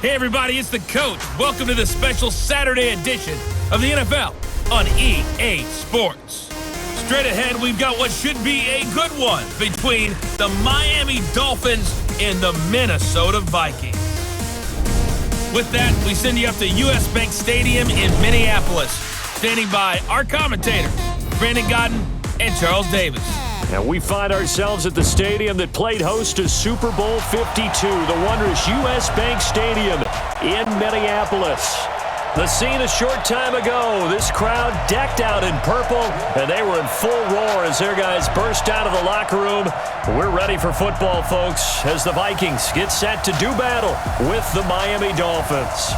Hey everybody, it's the coach. Welcome to the special Saturday edition of the NFL on EA Sports. Straight ahead, we've got what should be a good one between the Miami Dolphins and the Minnesota Vikings. With that, we send you up to US Bank Stadium in Minneapolis. Standing by our commentators, Brandon Godden and Charles Davis. And we find ourselves at the stadium that played host to Super Bowl 52, the wondrous US Bank Stadium in Minneapolis. The scene a short time ago, this crowd decked out in purple, and they were in full roar as their guys burst out of the locker room. We're ready for football, folks, as the Vikings get set to do battle with the Miami Dolphins.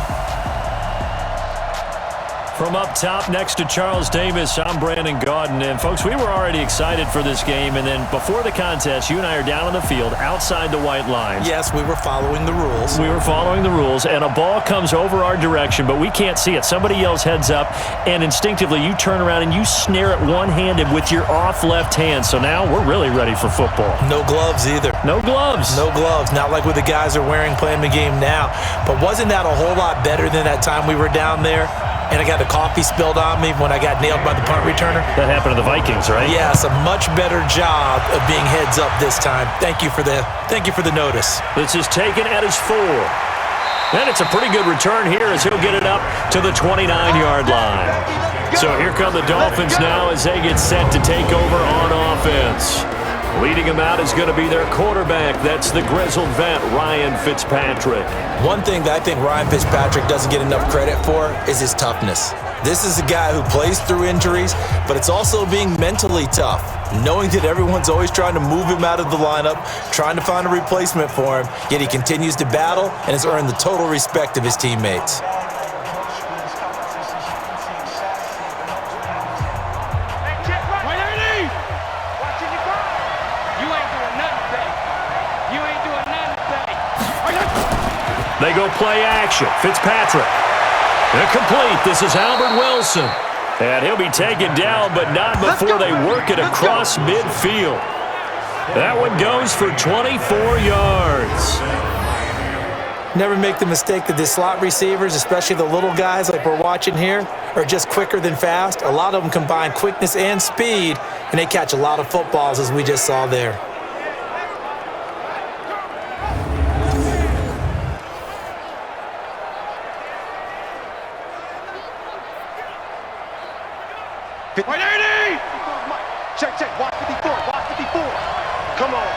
From up top next to Charles Davis, I'm Brandon Godden. And, folks, we were already excited for this game. And then before the contest, you and I are down on the field outside the white lines. Yes, we were following the rules. We were following the rules, and a ball comes over our direction, but we can't see it. Somebody yells heads up, and instinctively you turn around and you snare it one-handed with your off left hand. So now we're really ready for football. No gloves either. No gloves. No gloves. Not like what the guys are wearing playing the game now. But wasn't that a whole lot better than that time we were down there? And I got the coffee spilled on me when I got nailed by the punt returner. That happened to the Vikings, right? Yes, a much better job of being heads up this time. Thank you for the notice. This is taken at his 4. And it's a pretty good return here as he'll get it up to the 29-yard line. So here come the Dolphins now as they get set to take over on offense. Leading them out is going to be their quarterback. That's the grizzled vet, Ryan Fitzpatrick. One thing that I think Ryan Fitzpatrick doesn't get enough credit for is his toughness. This is a guy who plays through injuries, but it's also being mentally tough, knowing that everyone's always trying to move him out of the lineup, trying to find a replacement for him, yet he continues to battle and has earned the total respect of his teammates. They go play action. Fitzpatrick. Incomplete. This is Albert Wilson. And he'll be taken down, but not before they work it across midfield. That one goes for 24 yards. Never make the mistake that the slot receivers, especially the little guys like we're watching here, are just quicker than fast. A lot of them combine quickness and speed, and they catch a lot of footballs, as we just saw there. Check, watch 54, watch 54. Come on.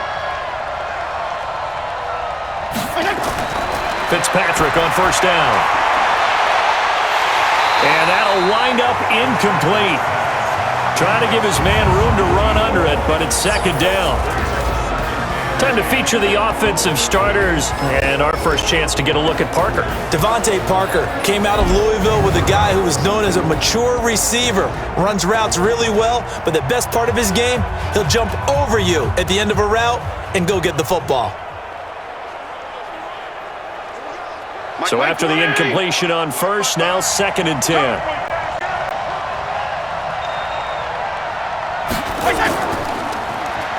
Fitzpatrick on first down. And that'll wind up incomplete. Trying to give his man room to run under it, but it's second down. Time to feature the offensive starters, and our first chance to get a look at Parker. Devontae Parker came out of Louisville with a guy who was known as a mature receiver. Runs routes really well, but the best part of his game, he'll jump over you at the end of a route and go get the football. So after the incompletion on first, now 2nd and 10.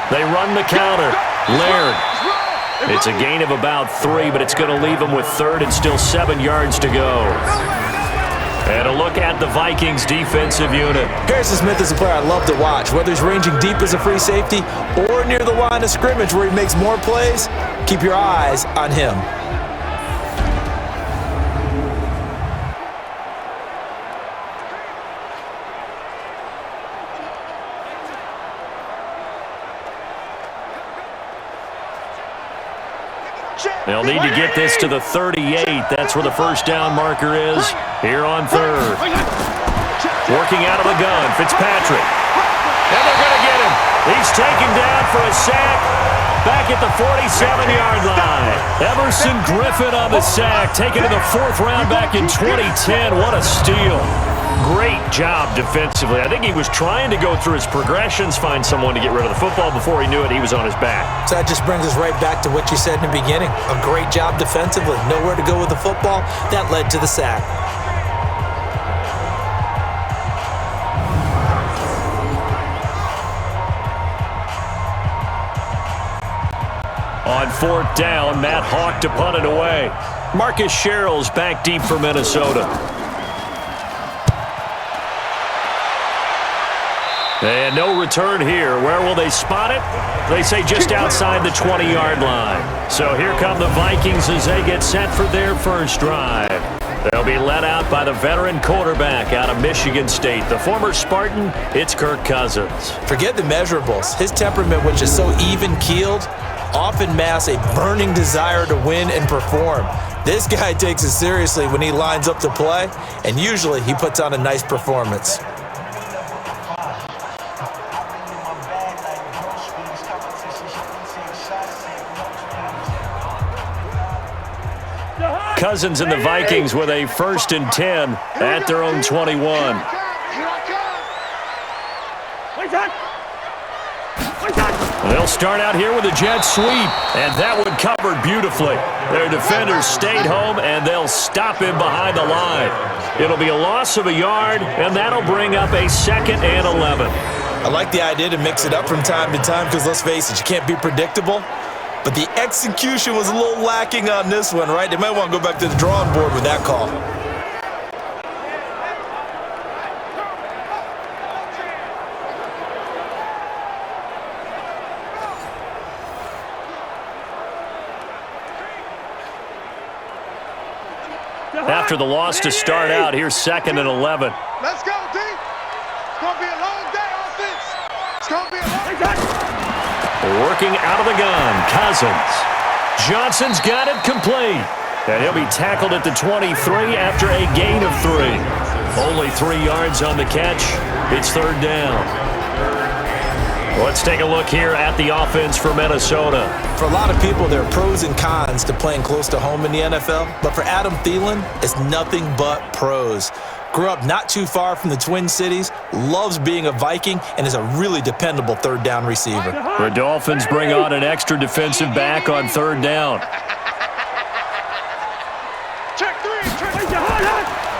They run the counter. Laird. It's a gain of about 3, but it's going to leave him with 3rd and still 7 yards to go. And a look at the Vikings defensive unit. Harrison Smith is a player I love to watch. Whether he's ranging deep as a free safety or near the line of scrimmage where he makes more plays, keep your eyes on him. They'll need to get this to the 38. That's where the first down marker is here on 3rd. Working out of the gun, Fitzpatrick. And they're going to get him. He's taken down for a sack back at the 47-yard line. Emerson Griffin on the sack, taken in the 4th round back in 2010. What a steal. Great job defensively. I think he was trying to go through his progressions, find someone to get rid of the football. Before he knew it, he was on his back. So that just brings us right back to what you said in the beginning. A great job defensively. Nowhere to go with the football. That led to the sack. On 4th down, Matt Hawk to punt it away. Marcus Sherrill's back deep for Minnesota. And no return here. Where will they spot it? They say just outside the 20-yard line. So here come the Vikings as they get set for their first drive. They'll be led out by the veteran quarterback out of Michigan State. The former Spartan, it's Kirk Cousins. Forget the measurables. His temperament, which is so even-keeled, often masks a burning desire to win and perform. This guy takes it seriously when he lines up to play, and usually he puts on a nice performance. Cousins and the Vikings with a 1st and 10 at their own 21. They'll start out here with a jet sweep, and that one covered beautifully. Their defenders stayed home, and they'll stop him behind the line. It'll be a loss of a yard, and that'll bring up a 2nd and 11. I like the idea to mix it up from time to time because, let's face it, you can't be predictable. But the execution was a little lacking on this one, right? They might want to go back to the drawing board with that call. After the loss to start out, here's 2nd and 11. Let's go, D. It's going to be a long day, offense. It's going to be a long day. Working out of the gun, Cousins. Johnson's got it complete. And he'll be tackled at the 23 after a gain of 3. Only 3 yards on the catch. It's 3rd down. Let's take a look here at the offense for Minnesota. For a lot of people, there are pros and cons to playing close to home in the NFL. But for Adam Thielen, it's nothing but pros. Grew up not too far from the Twin Cities, loves being a Viking, and is a really dependable 3rd down receiver. The Dolphins bring on an extra defensive back on 3rd down.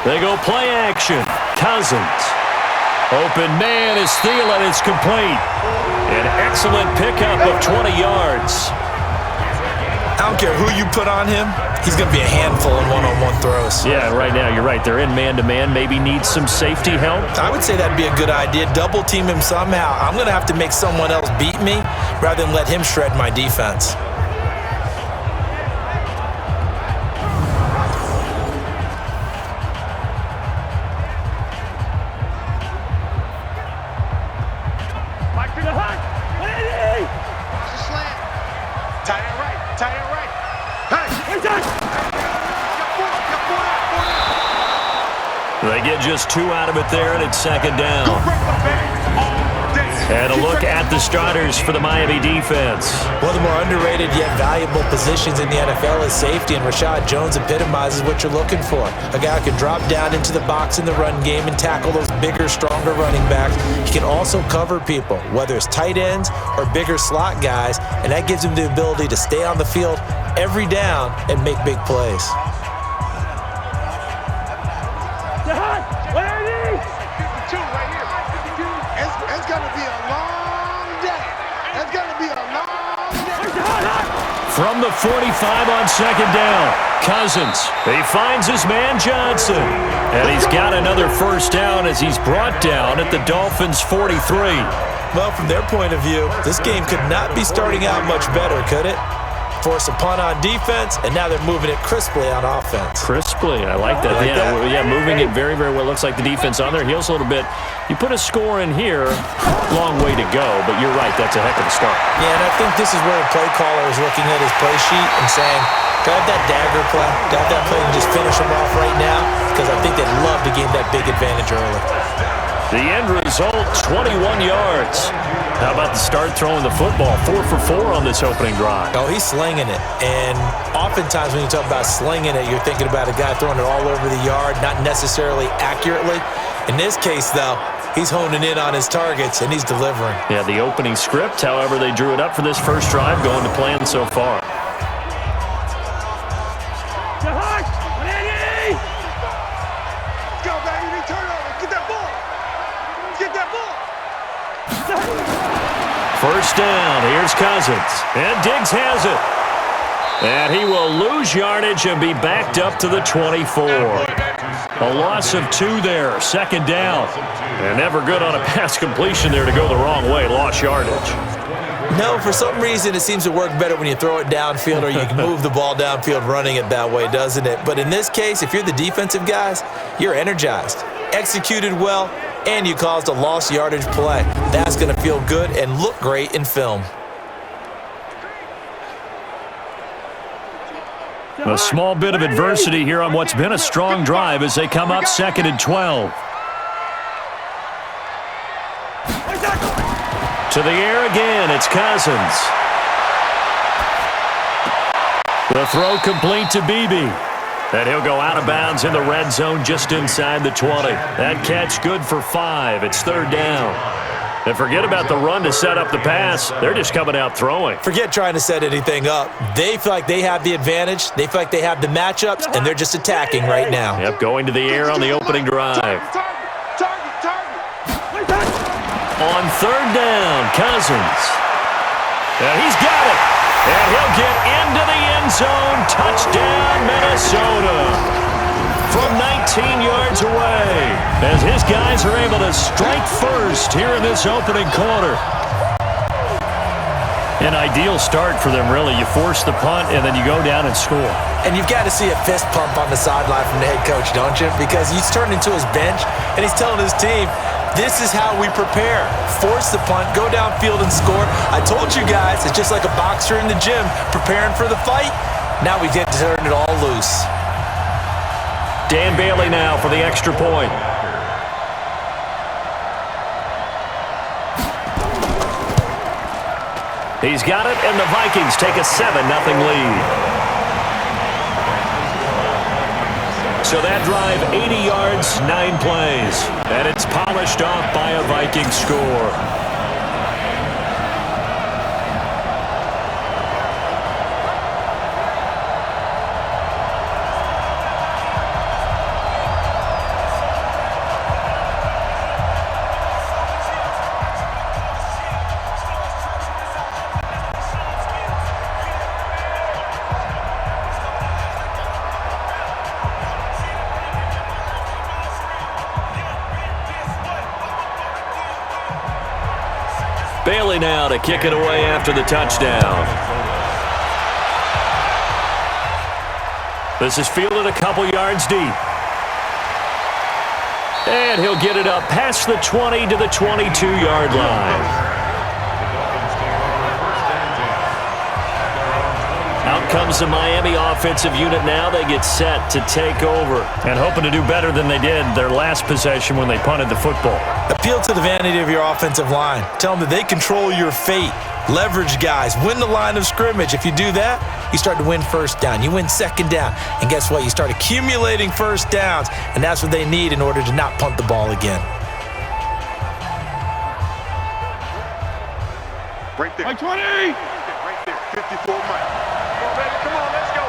They go play action. Cousins. Open man is Thielen. It's complete. An excellent pickup of 20 yards. I don't care who you put on him, he's going to be a handful in one-on-one throws. Yeah, right now, you're right. They're in man-to-man. Maybe needs some safety help. I would say that'd be a good idea. Double team him somehow. I'm going to have to make someone else beat me rather than let him shred my defense. They get just 2 out of it there, and it's 2nd down. And a look at the starters for the Miami defense. One of the more underrated yet valuable positions in the NFL is safety, and Rashad Jones epitomizes what you're looking for. A guy who can drop down into the box in the run game and tackle those bigger, stronger running backs. He can also cover people, whether it's tight ends or bigger slot guys, and that gives him the ability to stay on the field every down and make big plays. From the 45 on 2nd down, Cousins. He finds his man Johnson. And he's got another 1st down as he's brought down at the Dolphins' 43. Well, from their point of view, this game could not be starting out much better, could it? Force a punt on defense, and now they're moving it crisply on offense. Crisply, I like that. Yeah, moving it very, very well. Looks like the defense on their heels a little bit. You put a score in here, long way to go, but you're right, that's a heck of a start. Yeah, and I think this is where a play caller is looking at his play sheet and saying, got that dagger play, got that play and just finish them off right now, because I think they'd love to gain that big advantage early. The end result, 21 yards. How about the start throwing the football? 4 for 4 on this opening drive. Oh, he's slinging it. And oftentimes when you talk about slinging it, you're thinking about a guy throwing it all over the yard, not necessarily accurately. In this case, though, he's honing in on his targets, and he's delivering. Yeah, the opening script, however, they drew it up for this first drive, going to plan so far. First down, here's Cousins, and Diggs has it. And he will lose yardage and be backed up to the 24. A loss of 2 there, second down. And never good on a pass completion there to go the wrong way, lost yardage. No, for some reason it seems to work better when you throw it downfield or you can move the ball downfield running it that way, doesn't it? But in this case, if you're the defensive guys, you're energized, executed well, and you caused a lost yardage play. That's going to feel good and look great in film. A small bit of adversity here on what's been a strong drive as they come up 2nd and 12. To the air again, it's Cousins. The throw complete to Beebe. And he'll go out of bounds in the red zone just inside the 20. That catch good for 5. It's 3rd down. And forget about the run to set up the pass. They're just coming out throwing. Forget trying to set anything up. They feel like they have the advantage. They feel like they have the matchups, and they're just attacking right now. Yep, going to the air on the opening drive. On 3rd down, Cousins. And he's got it. And he'll get into the end zone. Touchdown, Minnesota. From 19 yards away, as his guys are able to strike first here in this opening quarter. An ideal start for them, really. You force the punt, and then you go down and score. And you've got to see a fist pump on the sideline from the head coach, don't you? Because he's turned into his bench, and he's telling his team, this is how we prepare. Force the punt, go downfield and score. I told you guys, it's just like a boxer in the gym preparing for the fight. Now we get to turn it all loose. Dan Bailey now for the extra point. He's got it, and the Vikings take a 7-0 lead. So that drive, 80 yards, 9 plays. And it's polished off by a Viking score. Bailey now to kick it away after the touchdown. This is fielded a couple yards deep. And he'll get it up past the 20 to the 22-yard line. Out comes the Miami offensive unit now. They get set to take over. And hoping to do better than they did their last possession when they punted the football. Appeal to the vanity of your offensive line. Tell them that they control your fate. Leverage guys. Win the line of scrimmage. If you do that, you start to win first down. You win second down. And guess what? You start accumulating first downs. And that's what they need in order to not punt the ball again. Right there. 20! Right there. 54 miles. Come on, baby. Come on, let's go.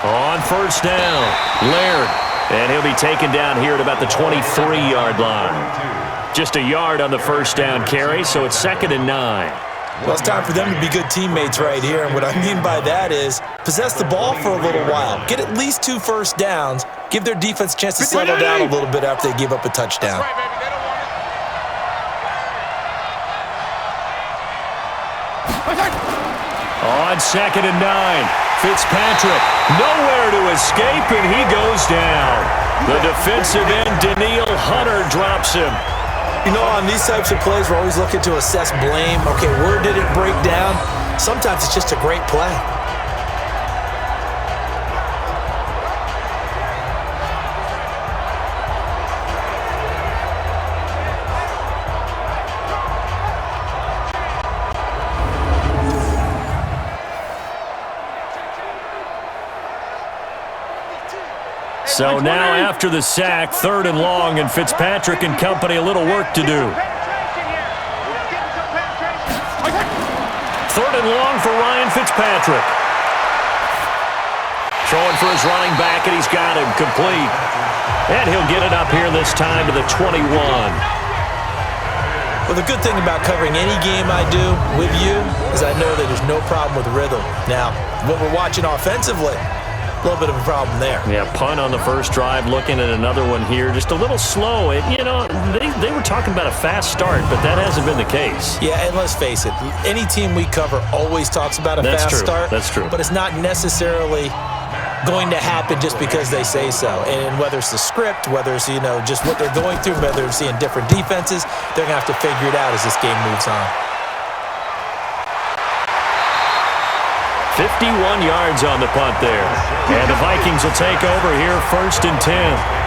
On first down, Laird. And he'll be taken down here at about the 23-yard line. Just a yard on the first down carry, so it's 2nd and 9. Well, it's time for them to be good teammates right here. And what I mean by that is possess the ball for a little while. Get at least 2 first downs. Give their defense a chance to settle down a little bit after they give up a touchdown. On 2nd and 9, Fitzpatrick nowhere to escape, and he goes down. The defensive end, Daniil Hunter, drops him. You know, on these types of plays, we're always looking to assess blame. Okay, where did it break down? Sometimes it's just a great play. So now after the sack, 3rd and long, and Fitzpatrick and company a little work to do. 3rd and long for Ryan Fitzpatrick. Throwing for his running back, and he's got him complete. And he'll get it up here this time to the 21. Well, the good thing about covering any game I do with you is I know that there's no problem with rhythm. Now, what we're watching offensively, a little bit of a problem there. Yeah, punt on the first drive, looking at another one here. Just a little slow. They were talking about a fast start, but that hasn't been the case. Yeah, and let's face it, any team we cover always talks about a fast start. That's true. But it's not necessarily going to happen just because they say so. And whether it's the script, whether it's, just what they're going through, whether they're seeing different defenses, they're going to have to figure it out as this game moves on. 51 yards on the punt there. And the Vikings will take over here, 1st and 10.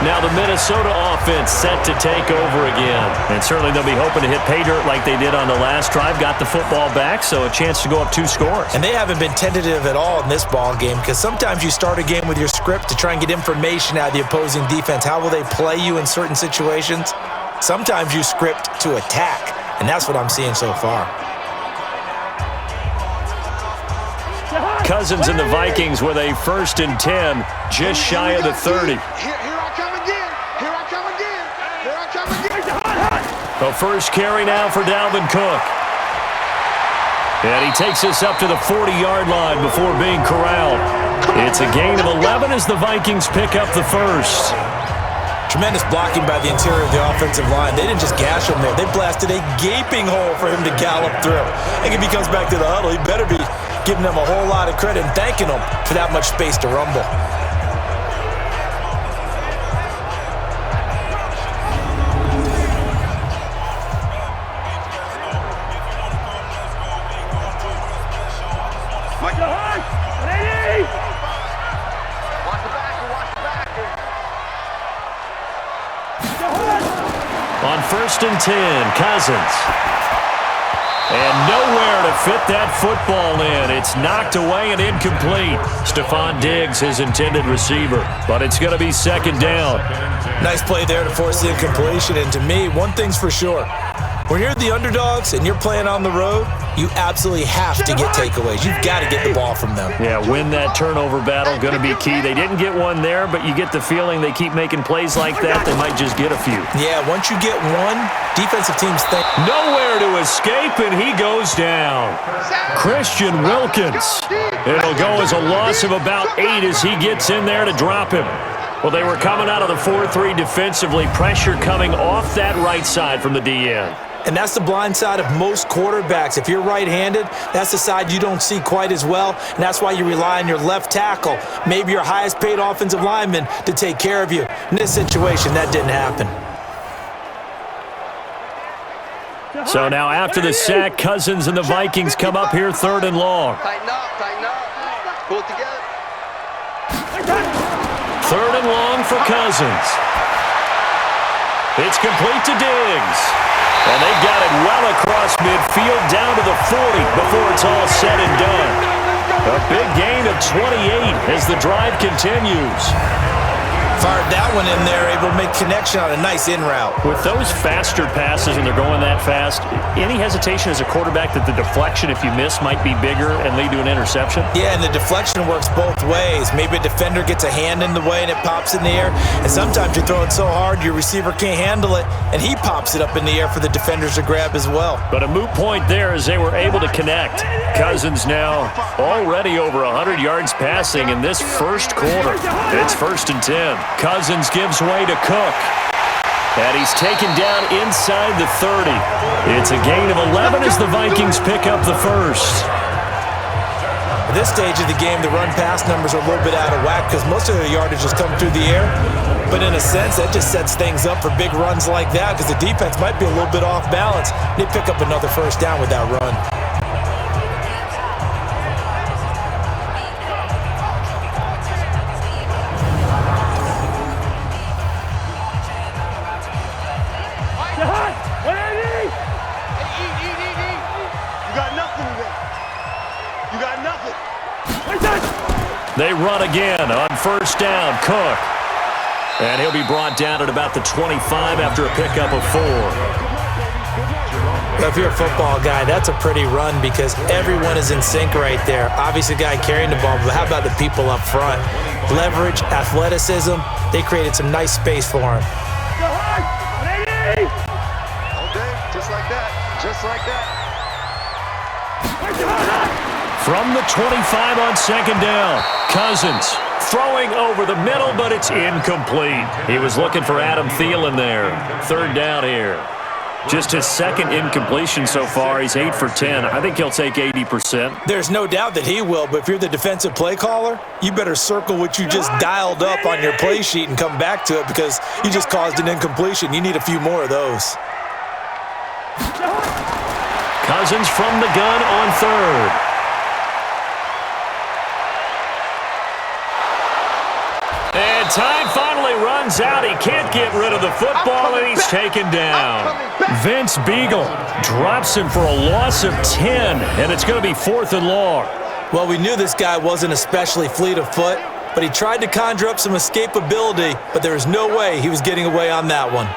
Now the Minnesota offense set to take over again. And certainly they'll be hoping to hit pay dirt like they did on the last drive. Got the football back, so a chance to go up 2 scores. And they haven't been tentative at all in this ball game, because sometimes you start a game with your script to try and get information out of the opposing defense. How will they play you in certain situations? Sometimes you script to attack, and that's what I'm seeing so far. Cousins and the Vikings with a 1st and 10, just shy of the 30. Here I come again. Here I come again. Here I come again. The first carry now for Dalvin Cook. And he takes us up to the 40-yard line before being corralled. It's a gain of 11 as the Vikings pick up the first. Tremendous blocking by the interior of the offensive line. They didn't just gash him there. They blasted a gaping hole for him to gallop through. I think if he comes back to the huddle, he better be giving them a whole lot of credit and thanking them for that much space to rumble. On 1st and 10, Cousins. And nowhere to fit that football in. It's knocked away and incomplete. Stephon Diggs, his intended receiver. But it's going to be 2nd down. Nice play there to force the incompletion. And to me, one thing's for sure. When you're the underdogs and you're playing on the road, you absolutely have to get takeaways. You've got to get the ball from them. Yeah, win that turnover battle, going to be key. They didn't get one there, but you get the feeling they keep making plays like that, they might just get a few. Yeah, once you get one, defensive teams think. Nowhere to escape, and he goes down. Christian Wilkins. It'll go as a loss of about 8 as he gets in there to drop him. Well, they were coming out of the 4-3 defensively. Pressure coming off that right side from the DN. And that's the blind side of most quarterbacks. If you're right-handed, that's the side you don't see quite as well, and that's why you rely on your left tackle, maybe your highest-paid offensive lineman, to take care of you. In this situation, that didn't happen. So now after the sack, Cousins and the Vikings come up here 3rd and long. Tighten up. Pull it together. 3rd and long for Cousins. It's complete to Diggs. And they've got it well across midfield down to the 40 before it's all said and done. A big gain of 28 as the drive continues. Fired that one in there, able to make connection on a nice in route. With those faster passes and they're going that fast, any hesitation as a quarterback that the deflection, if you miss, might be bigger and lead to an interception? Yeah, and the deflection works both ways. Maybe a defender gets a hand in the way and it pops in the air, and sometimes you throw it so hard your receiver can't handle it, and he pops it up in the air for the defenders to grab as well. But a moot point there as they were able to connect. Cousins now already over 100 yards passing in this first quarter. It's 1st and 10. Cousins gives way to Cook. And he's taken down inside the 30. It's a gain of 11 as the Vikings pick up the first. At this stage of the game, the run-pass numbers are a little bit out of whack because most of their yardage has come through the air. But in a sense, that just sets things up for big runs like that because the defense might be a little bit off balance. They pick up another 1st down with that run. They run again on 1st down. Cook. And he'll be brought down at about the 25 after a pickup of 4. If you're a football guy, that's a pretty run because everyone is in sync right there. Obviously, the guy carrying the ball, but how about the people up front? Leverage, athleticism, they created some nice space for him. Just like that. Just like that. From the 25 on second down, Cousins throwing over the middle, but it's incomplete. He was looking for Adam Thielen there. Third down here. Just his second incompletion so far. He's 8 for 10. I think he'll take 80%. There's no doubt that he will, but if you're the defensive play caller, you better circle what you just dialed up on your play sheet and come back to it because you just caused an incompletion. You need a few more of those. Cousins from the gun on third. And time finally runs out. He can't get rid of the football, and he's taken down. Vince Beagle drops him for a loss of 10, and it's going to be 4th and long. Well, we knew this guy wasn't especially fleet of foot, but he tried to conjure up some escapability, but there was no way he was getting away on that one.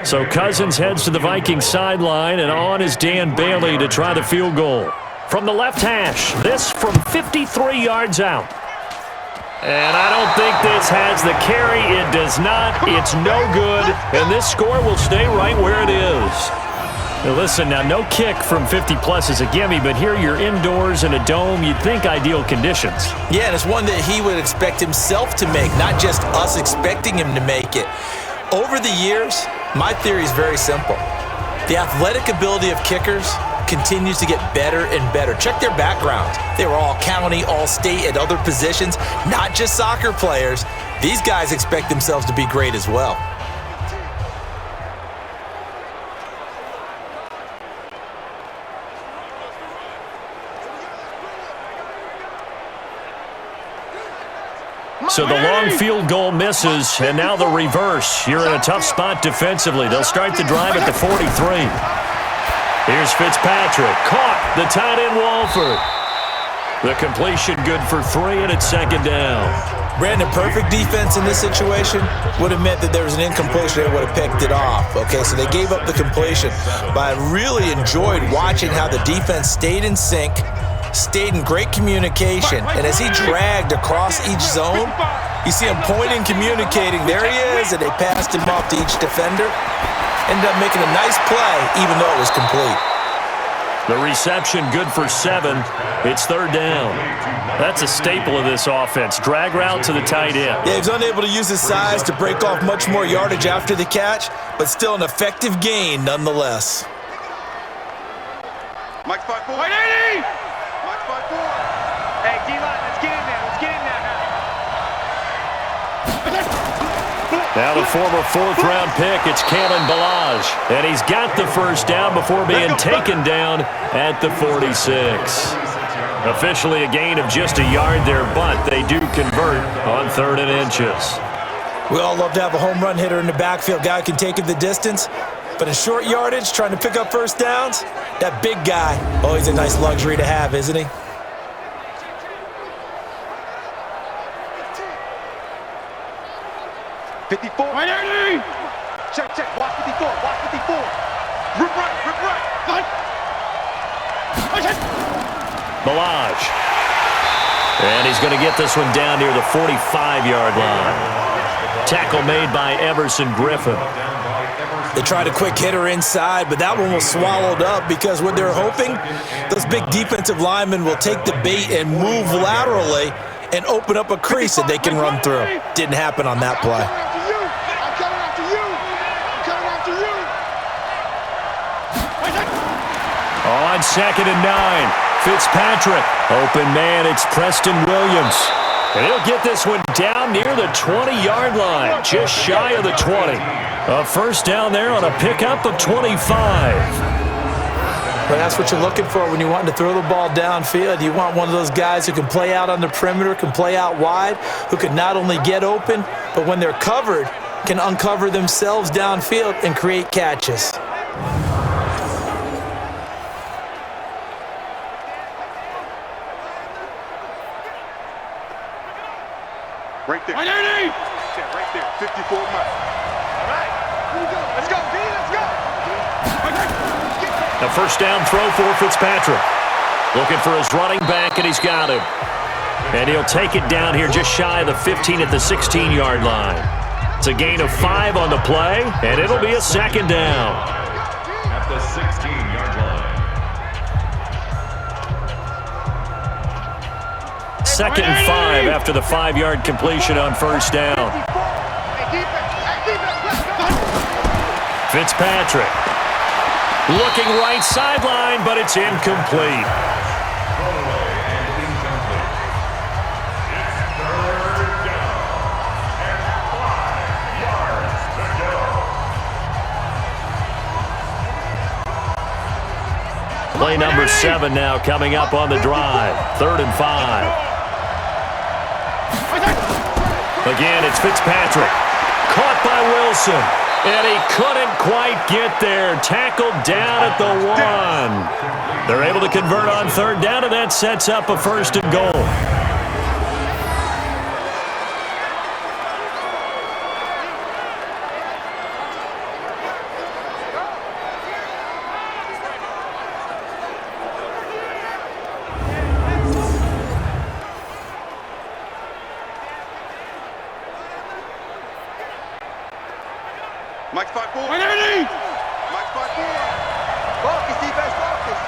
So Cousins heads to the Vikings sideline, and on is Dan Bailey to try the field goal. From the left hash, this from 53 yards out. And I don't think this has the carry. It does not. It's no good, and this score will stay right where it is. Now listen, now no kick from 50-plus is a gimme, but here you're indoors in a dome. You'd think ideal conditions. Yeah, and it's one that he would expect himself to make, not just us expecting him to make it. Over the years, my theory is very simple. The athletic ability of kickers continues to get better and better. Check their background. They were all county, all state at other positions, not just soccer players. These guys expect themselves to be great as well. So the long field goal misses, and now the reverse. You're in a tough spot defensively. They'll start the drive at the 43. Here's Fitzpatrick. Caught the tight end Walford. The completion good for 3, and it's second down. Brandon, perfect defense in this situation would have meant that there was an incompletion. They would have picked it off. Okay, so they gave up the completion. But I really enjoyed watching how the defense stayed in sync, stayed in great communication, and as he dragged across each zone, you see him pointing, communicating. There he is, and they passed him off to each defender. Ended up making a nice play, even though it was complete. The reception good for 7. It's third down. That's a staple of this offense. Drag route to the tight end. Yeah, he was unable to use his size to break off much more yardage after the catch, but still an effective gain nonetheless. Mike 5-4. 180! Mike 5-4. Hey, D-line, let's get in there. Let's get in there now. Now the former 4th-round pick, it's Kalen Ballage. And he's got the first down before being taken down at the 46. Officially a gain of just a yard there, but they do convert on 3rd and inches. We all love to have a home run hitter in the backfield. Guy who can take it the distance. But in short yardage, trying to pick up first downs, that big guy, oh, he's a nice luxury to have, isn't he? Check, check. Watch 54. Watch 54. Rip right. Rip right. Ballage. And he's going to get this one down near the 45-yard line. Tackle made by Everson Griffin. They tried a quick hitter inside, but that one was swallowed up because what they're hoping, those big defensive linemen will take the bait and move laterally and open up a crease that they can run through. Didn't happen on that play. On 2nd and 9, Fitzpatrick. Open man, it's Preston Williams. And he'll get this one down near the 20-yard line, just shy of the 20. A first down there on a pickup of 25. But that's what you're looking for when you want to throw the ball downfield. You want one of those guys who can play out on the perimeter, can play out wide, who can not only get open, but when they're covered, can uncover themselves downfield and create catches. Right there. 180! Right there. 54 miles. All right. Here we go. Let's go, D. Let's go. A first down throw for Fitzpatrick. Looking for his running back, and he's got him. And he'll take it down here just shy of the 15 at the 16-yard line. It's a gain of 5 on the play, and it'll be a second down. At the 16-yard line. Second and 5 after the 5-yard completion on first down. Fitzpatrick looking right sideline, but it's incomplete. Play number 7 now coming up on the drive. 3rd and 5. Again, it's Fitzpatrick. Caught by Wilson. And he couldn't quite get there. Tackled down at the 1. They're able to convert on 3rd down, and that sets up a 1st and goal. Mike 5-4. Mike 5-4. Focus, defense, focus.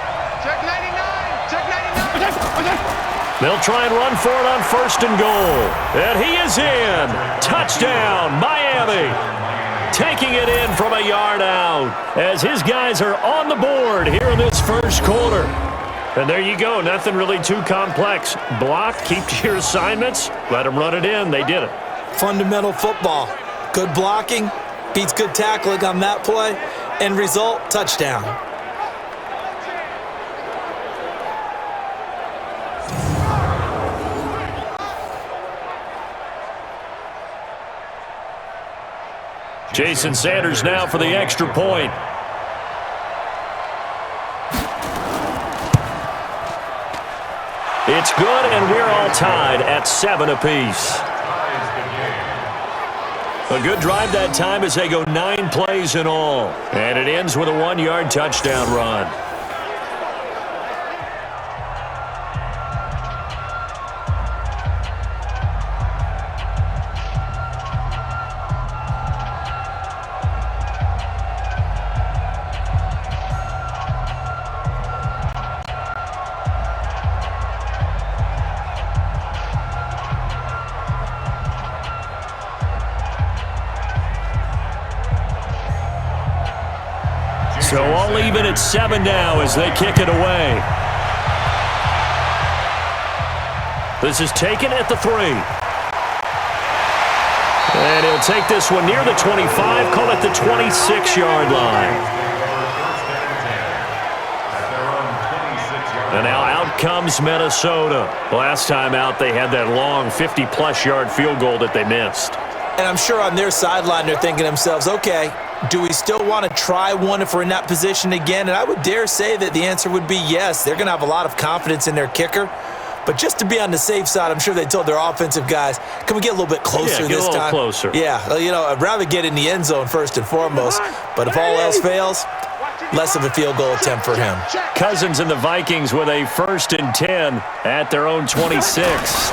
Check 99. Check 99. They'll try and run for it on 1st and goal. And he is in. Touchdown, Miami. Taking it in from a yard out as his guys are on the board here in this first quarter. And there you go. Nothing really too complex. Block, keep to your assignments, let them run it in. They did it. Fundamental football. Good blocking. Beats good tackling on that play. End result, touchdown. Jason Sanders now for the extra point. It's good, and we're all tied at 7 apiece. A good drive that time as they go 9 plays in all. And it ends with a 1-yard touchdown run. So all even at 7 now as they kick it away. This is taken at the 3. And he'll take this one near the 25, call it the 26-yard line. And now out comes Minnesota. Last time out, they had that long 50-plus yard field goal that they missed. And I'm sure on their sideline they're thinking to themselves, okay, do we still want to try one if we're in that position again? And I would dare say that the answer would be yes. They're going to have a lot of confidence in their kicker. But just to be on the safe side, I'm sure they told their offensive guys, can we get a little bit closer this time? Yeah, get a little closer. Yeah, you know, I'd rather get in the end zone first and foremost. But if all else fails, less of a field goal attempt for him. Cousins and the Vikings with a 1st and 10 at their own 26.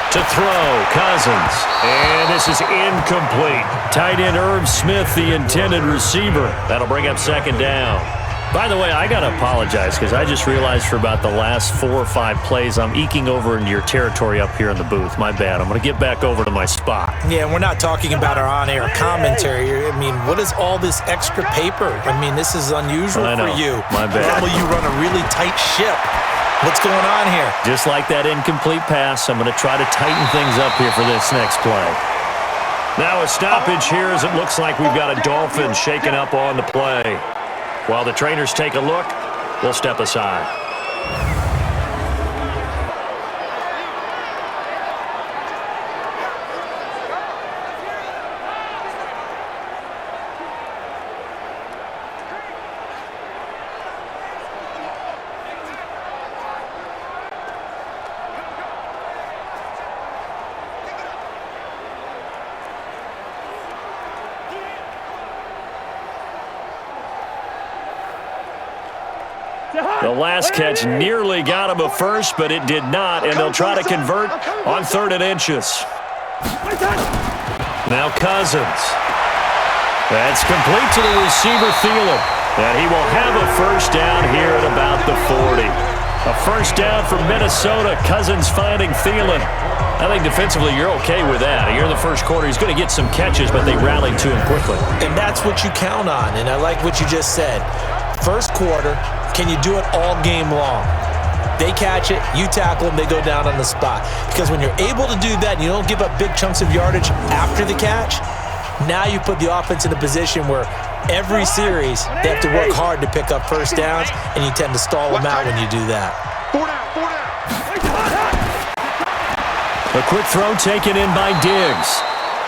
To throw, Cousins. And this is incomplete. Tight end Irv Smith, the intended receiver. That'll bring up 2nd down. By the way, I got to apologize because I just realized for about the last 4 or 5 plays, I'm eking over into your territory up here in the booth. My bad. I'm going to get back over to my spot. Yeah, and we're not talking about our on-air commentary. I mean, what is all this extra paper? I mean, this is unusual for you. My bad. Normally you run a really tight ship. What's going on here? Just like that incomplete pass, I'm going to try to tighten things up here for this next play. Now a stoppage here as it looks like we've got a Dolphins shaking up on the play. While the trainers take a look, we'll step aside. The last catch nearly got him a first, but it did not, and they'll try to convert on 3rd and inches. Now Cousins. That's complete to the receiver, Thielen. And he will have a first down here at about the 40. A first down for Minnesota. Cousins finding Thielen. I think defensively you're okay with that. Here in the first quarter, he's going to get some catches, but they rallied to him quickly. And that's what you count on, and I like what you just said. First quarter, can you do it all game long? They catch it, you tackle them, they go down on the spot. Because when you're able to do that and you don't give up big chunks of yardage after the catch, now you put the offense in a position where every series they have to work hard to pick up first downs, and you tend to stall them out when you do that. 4 down, 4 down. A quick throw taken in by Diggs.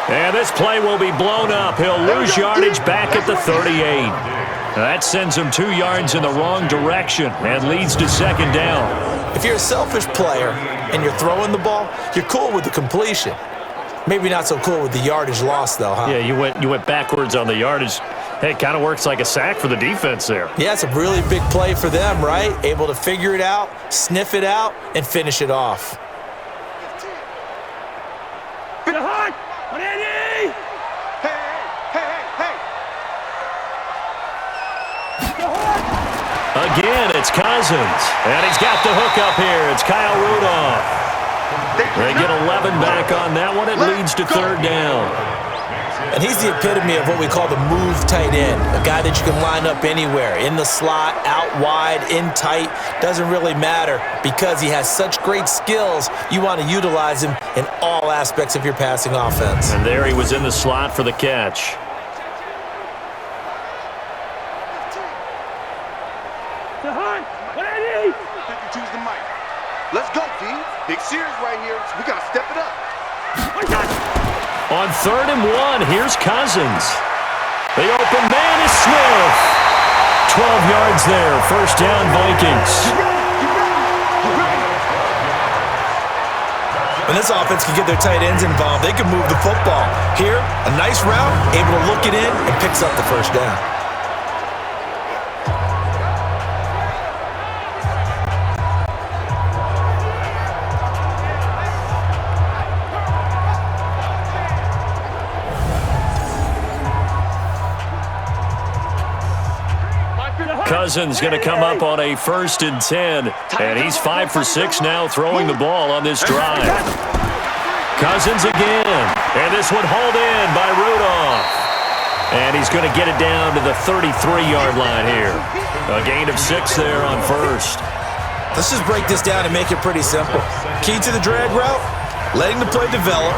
And this play will be blown up. He'll lose yardage back at the 38. That sends him 2 yards in the wrong direction and leads to second down. If you're a selfish player and you're throwing the ball, you're cool with the completion. Maybe not so cool with the yardage loss, though, huh? Yeah, you went backwards on the yardage. Hey, it kind of works like a sack for the defense there. Yeah, it's a really big play for them, right? Able to figure it out, sniff it out, and finish it off. Again, it's Cousins. And he's got the hook up here. It's Kyle Rudolph. They get 11 back on that one. It leads to 3rd down. And he's the epitome of what we call the move tight end. A guy that you can line up anywhere. In the slot, out wide, in tight. Doesn't really matter because he has such great skills. You want to utilize him in all aspects of your passing offense. And there he was in the slot for the catch. Choose the mic. Let's go, D. Big series right here. So we got to step it up. On 3rd and 1, here's Cousins. The open man is Smith. 12 yards there. First down, Vikings. When this offense can get their tight ends involved, they can move the football. Here, a nice route, able to look it in, and picks up the first down. Cousins going to come up on a 1st and 10, and he's 5 for 6 now throwing the ball on this drive. Cousins again, and this one hauled in by Rudolph. And he's going to get it down to the 33-yard line here. A gain of 6 there on 1st. Let's just break this down and make it pretty simple. Key to the drag route, letting the play develop,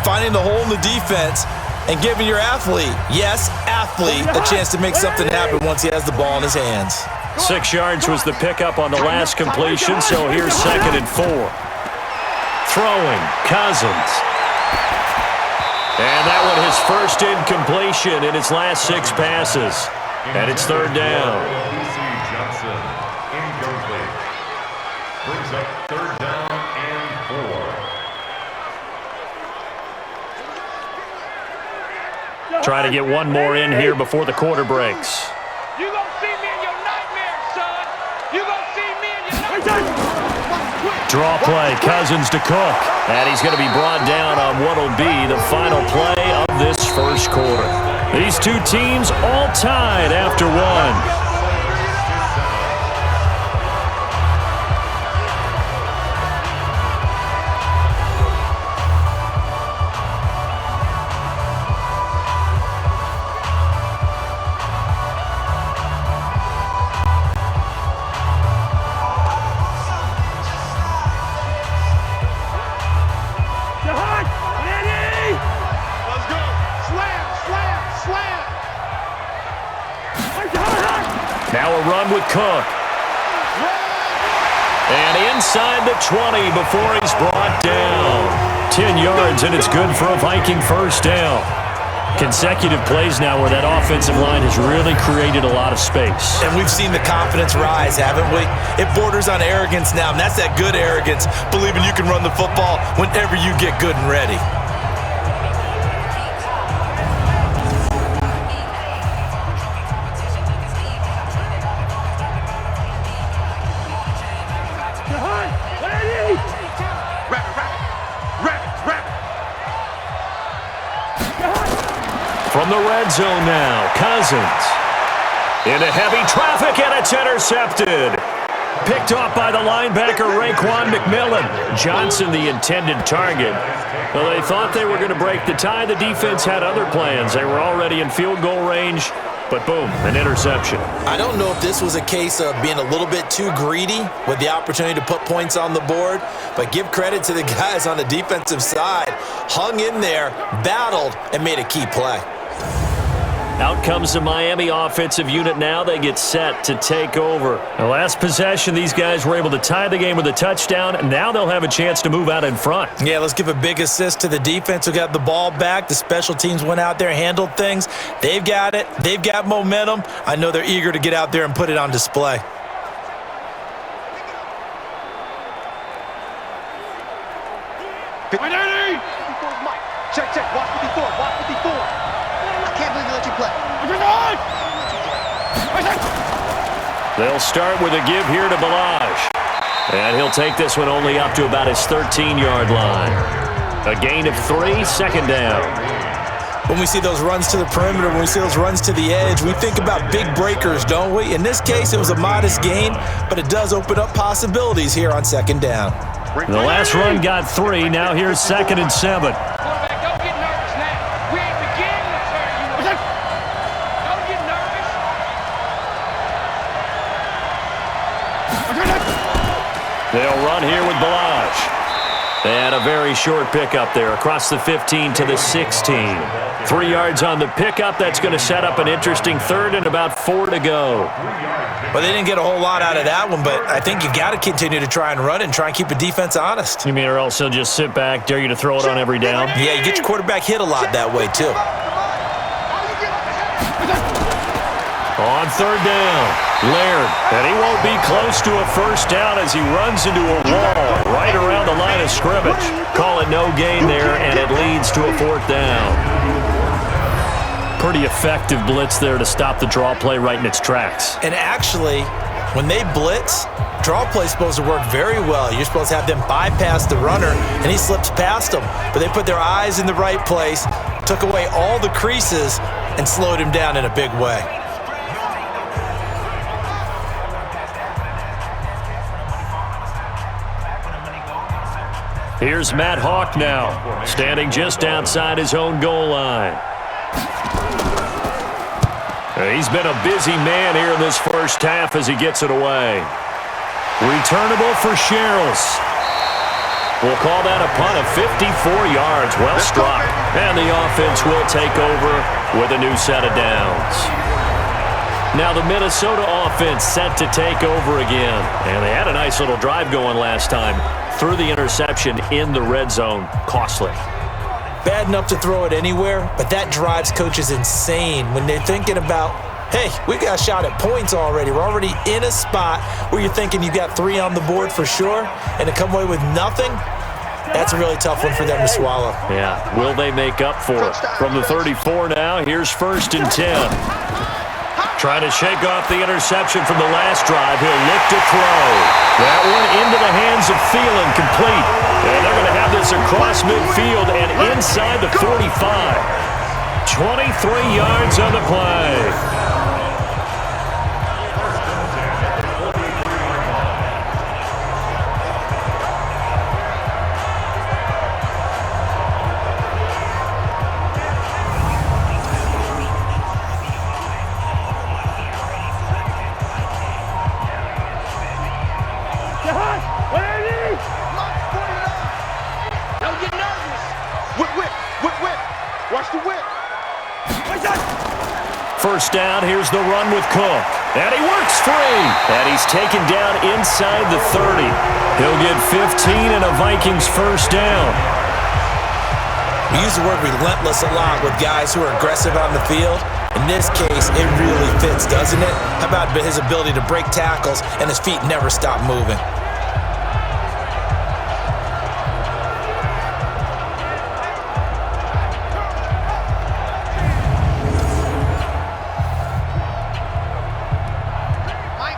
finding the hole in the defense, and giving your athlete, yes, athlete, a chance to make something happen once he has the ball in his hands. 6 yards was the pickup on the last completion, so here's 2nd and 4. Throwing, Cousins. And that one his first incompletion in his last 6 passes. And it's 3rd down. Johnson, incomplete. Brings up 3rd down and 4. Try to get one more in here before the quarter breaks. You gonna see me in your nightmares, son. You gonna see me in your nightmares. Draw play, Cousins to Cook. And he's going to be brought down on what will be the final play of this first quarter. These 2 teams all tied after 1. Now a run with Cook. And inside the 20 before he's brought down. 10 yards, and it's good for a Viking first down. Consecutive plays now where that offensive line has really created a lot of space. And we've seen the confidence rise, haven't we? It borders on arrogance now, and that's that good arrogance, believing you can run the football whenever you get good and ready. red zone now. Cousins. Into heavy traffic, and it's intercepted. Picked off by the linebacker, Raekwon McMillan. Johnson, the intended target. Well, they thought they were going to break the tie. The defense had other plans. They were already in field goal range, but boom, an interception. I don't know if this was a case of being a little bit too greedy with the opportunity to put points on the board, but give credit to the guys on the defensive side. Hung in there, battled, and made a key play. Out comes the Miami offensive unit now. They get set to take over. The last possession, these guys were able to tie the game with a touchdown, and now they'll have a chance to move out in front. Yeah, let's give a big assist to the defense who got the ball back. The special teams went out there, handled things. They've got it. They've got momentum. I know they're eager to get out there and put it on display. Check, check. Watch 54. Watch 54. I can't believe they let you play. They'll start with a give here to Balaj. And he'll take this one only up to about his 13-yard line. A gain of 3, second down. When we see those runs to the perimeter, when we see those runs to the edge, we think about big breakers, don't we? In this case, it was a modest gain, but it does open up possibilities here on second down. The last run got 3. Now here's 2nd and 7. Quarterback, don't get nervous now. We ain't beginning to turn you on. Don't get nervous. They'll run here with Balaj. They had a very short pickup there across the 15 to the 16. 3 yards on the pickup. That's going to set up an interesting third and about 4 to go. Well, they didn't get a whole lot out of that one, but I think you got to continue to try and run and try and keep the defense honest. You mean or else they'll just sit back, dare you to throw it on every down? Yeah, you get your quarterback hit a lot that way, too. On third down, Laird, and he won't be close to a first down as he runs into a wall right around the line of scrimmage. Call it no gain there, and it leads to a 4th down. Pretty effective blitz there to stop the draw play right in its tracks. And actually, when they blitz, draw play's supposed to work very well. You're supposed to have them bypass the runner, and he slips past them. But they put their eyes in the right place, took away all the creases, and slowed him down in a big way. Here's Matt Hawk now, standing just outside his own goal line. He's been a busy man here in this first half as he gets it away. Returnable for Sherrills. We'll call that a punt of 54 yards. Well struck. And the offense will take over with a new set of downs. Now the Minnesota offense set to take over again. And they had a nice little drive going last time. Threw the interception in the red zone. Costly. Bad enough to throw it anywhere, but that drives coaches insane when they're thinking about, hey, we got a shot at points already. We're already in a spot where you're thinking you got 3 on the board for sure, and to come away with nothing, that's a really tough one for them to swallow. Yeah, will they make up for it? From the 34 now, here's 1st and 10. Trying to shake off the interception from the last drive. He'll look to throw. That one into the hands of Thielen, complete. And they're going to have this across midfield and inside the 45. 23 yards on the play. First down, here's the run with Cook. And he works free. And he's taken down inside the 30. He'll get 15 and a Vikings first down. We use the word relentless a lot with guys who are aggressive on the field. In this case, it really fits, doesn't it? How about his ability to break tackles and his feet never stop moving?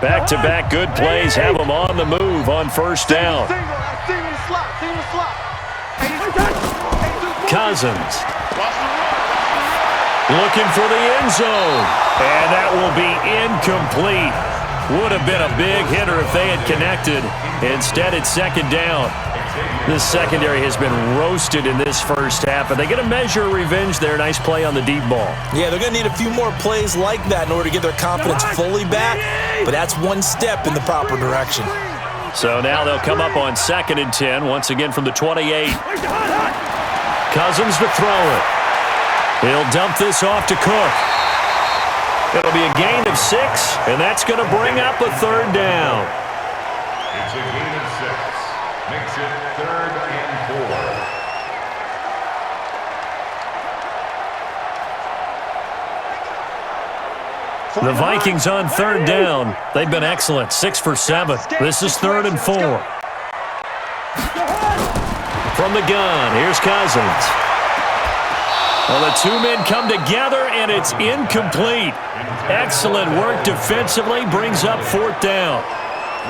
Back-to-back good plays have them on the move on first down. Cousins. Looking for the end zone. And that will be incomplete. Would have been a big hitter if they had connected. Instead, it's second down. This secondary has been roasted in this first half, and they get a measure of revenge there. Nice play on the deep ball. Yeah, they're going to need a few more plays like that in order to get their confidence fully back, but that's one step in the proper direction. So now they'll come up on 2nd and 10, once again from the 28. Cousins to throw it. He'll dump this off to Kirk. It'll be a gain of 6, and that's going to bring up a 3rd down. It's a gain of 6. Makes it 3rd and 4. The Vikings on 3rd down. They've been excellent, 6 for 7. This is 3rd and 4. From the gun, here's Cousins. Well, the two men come together, and it's incomplete. Excellent work defensively, brings up 4th down.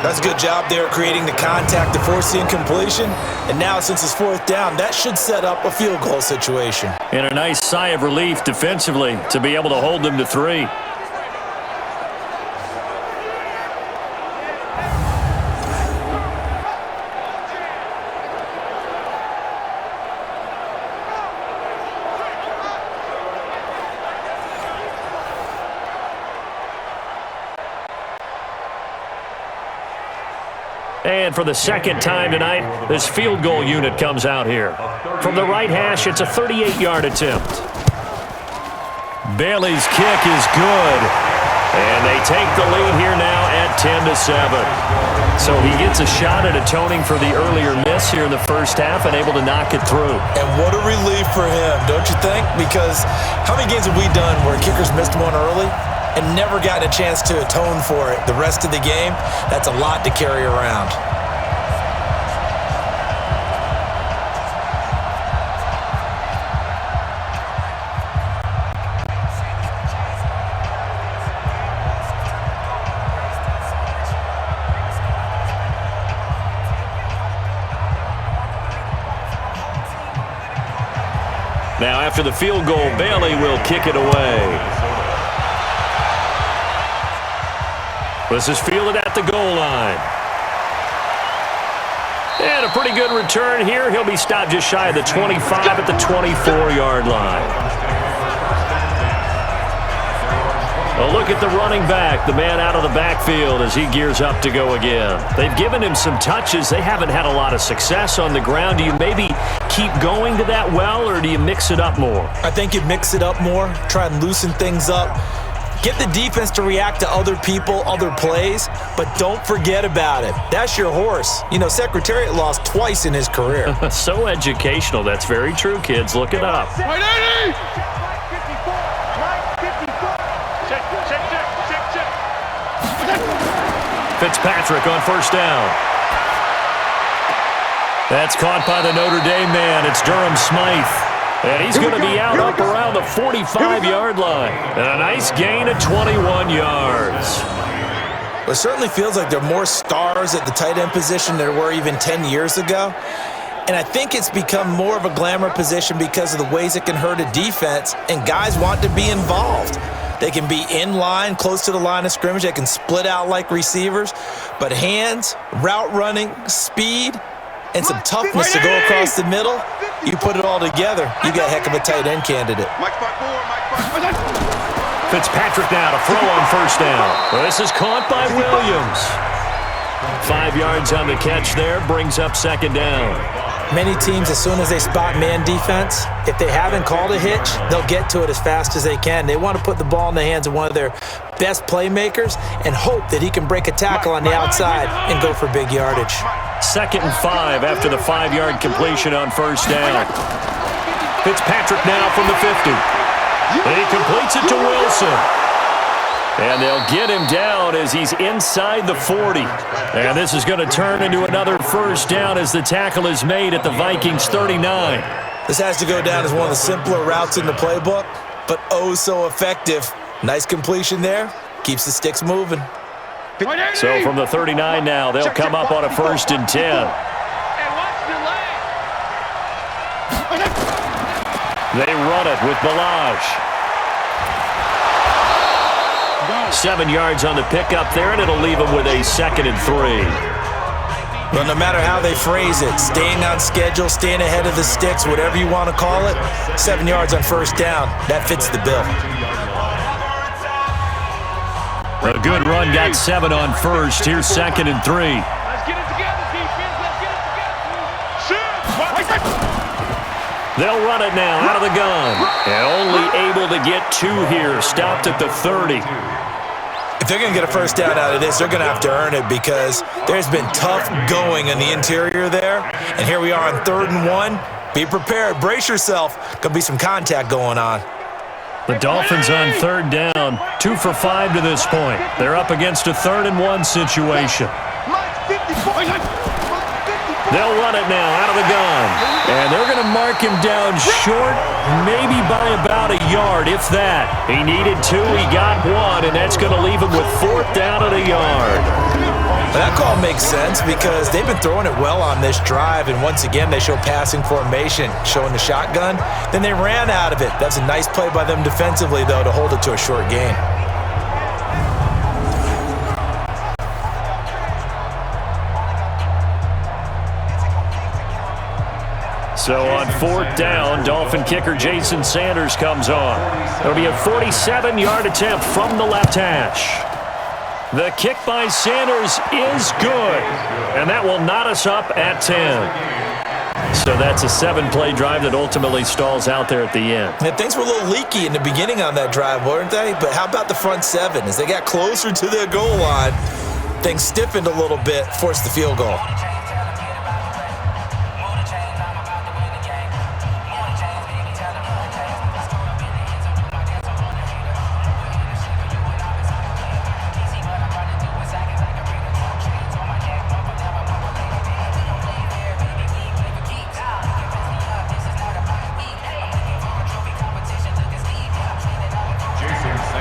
That's a good job there creating the contact to force the incompletion. And now since it's 4th down, that should set up a field goal situation. And a nice sigh of relief defensively to be able to hold them to 3. And for the second time tonight, this field goal unit comes out here. From the right hash, it's a 38-yard attempt. Bailey's kick is good. And they take the lead here now at 10-7. So he gets a shot at atoning for the earlier miss here in the first half and able to knock it through. And what a relief for him, don't you think? Because how many games have we done where kickers missed one early and never gotten a chance to atone for it the rest of the game? That's a lot to carry around. Now after the field goal, Bailey will kick it away. This is fielded at the goal line. And a pretty good return here. He'll be stopped just shy of the 25 at the 24-yard line. A look at the running back, the man out of the backfield as he gears up to go again. They've given him some touches. They haven't had a lot of success on the ground. Do you maybe keep going to that well, or do you mix it up more? I think you mix it up more, try and loosen things up. Get the defense to react to other people, other plays, but don't forget about it. That's your horse. You know, Secretariat lost twice in his career. So educational. That's very true, kids. Look it up. Fitzpatrick on first down. That's caught by the Notre Dame man. It's Durham Smythe. And he's going to be out up around the 45-yard line. And a nice gain of 21 yards. It certainly feels like there are more stars at the tight end position than there were even 10 years ago. And I think it's become more of a glamour position because of the ways it can hurt a defense, and guys want to be involved. They can be in line, close to the line of scrimmage. They can split out like receivers. But hands, route running, speed, and some toughness to go across the middle, you put it all together, you got a heck of a tight end candidate. Fitzpatrick now to throw on first down. Well, this is caught by Williams. 5 yards on the catch there, brings up second down. Many teams, as soon as they spot man defense, if they haven't called a hitch, they'll get to it as fast as they can. They want to put the ball in the hands of one of their best playmakers and hope that he can break a tackle on the outside and go for big yardage. 2nd and 5 after the 5-yard completion on first down. Fitzpatrick now from the 50. And he completes it to Wilson. And they'll get him down as he's inside the 40. And this is going to turn into another first down as the tackle is made at the Vikings 39. This has to go down as one of the simpler routes in the playbook, but oh so effective. Nice completion there. Keeps the sticks moving. So from the 39 now, they'll come up on a 1st and 10. They run it with Balaj. 7 yards on the pickup there, and it'll leave them with a 2nd and 3. Well, no matter how they phrase it, staying on schedule, staying ahead of the sticks, whatever you want to call it, 7 yards on first down, that fits the bill. A good run got 7 on first. Here's 2nd and 3. Let's get it together, defense. Let's get it together. They'll run it now out of the gun. And only able to get 2 here. Stopped at the 30. If they're going to get a first down out of this, they're going to have to earn it because there's been tough going in the interior there. And here we are on 3rd and 1. Be prepared. Brace yourself. Going to be some contact going on. The Dolphins on 3rd down. 2 for 5 to this point. They're up against a 3rd and 1 situation. They'll run it now out of the gun. And they're going to mark him down short, maybe by about a yard, if that. He needed 2, he got 1, and that's going to leave him with 4th down and a yard. That call makes sense because they've been throwing it well on this drive, and once again they show passing formation, showing the shotgun. Then they ran out of it. That's a nice play by them defensively, though, to hold it to a short gain. So on 4th down, Dolphin kicker Jason Sanders comes on. It'll be a 47-yard attempt from the left hash. The kick by Sanders is good, and that will knot us up at 10. So that's a 7-play drive that ultimately stalls out there at the end. Yeah, things were a little leaky in the beginning on that drive, weren't they? But how about the front 7? As they got closer to their goal line, things stiffened a little bit, forced the field goal.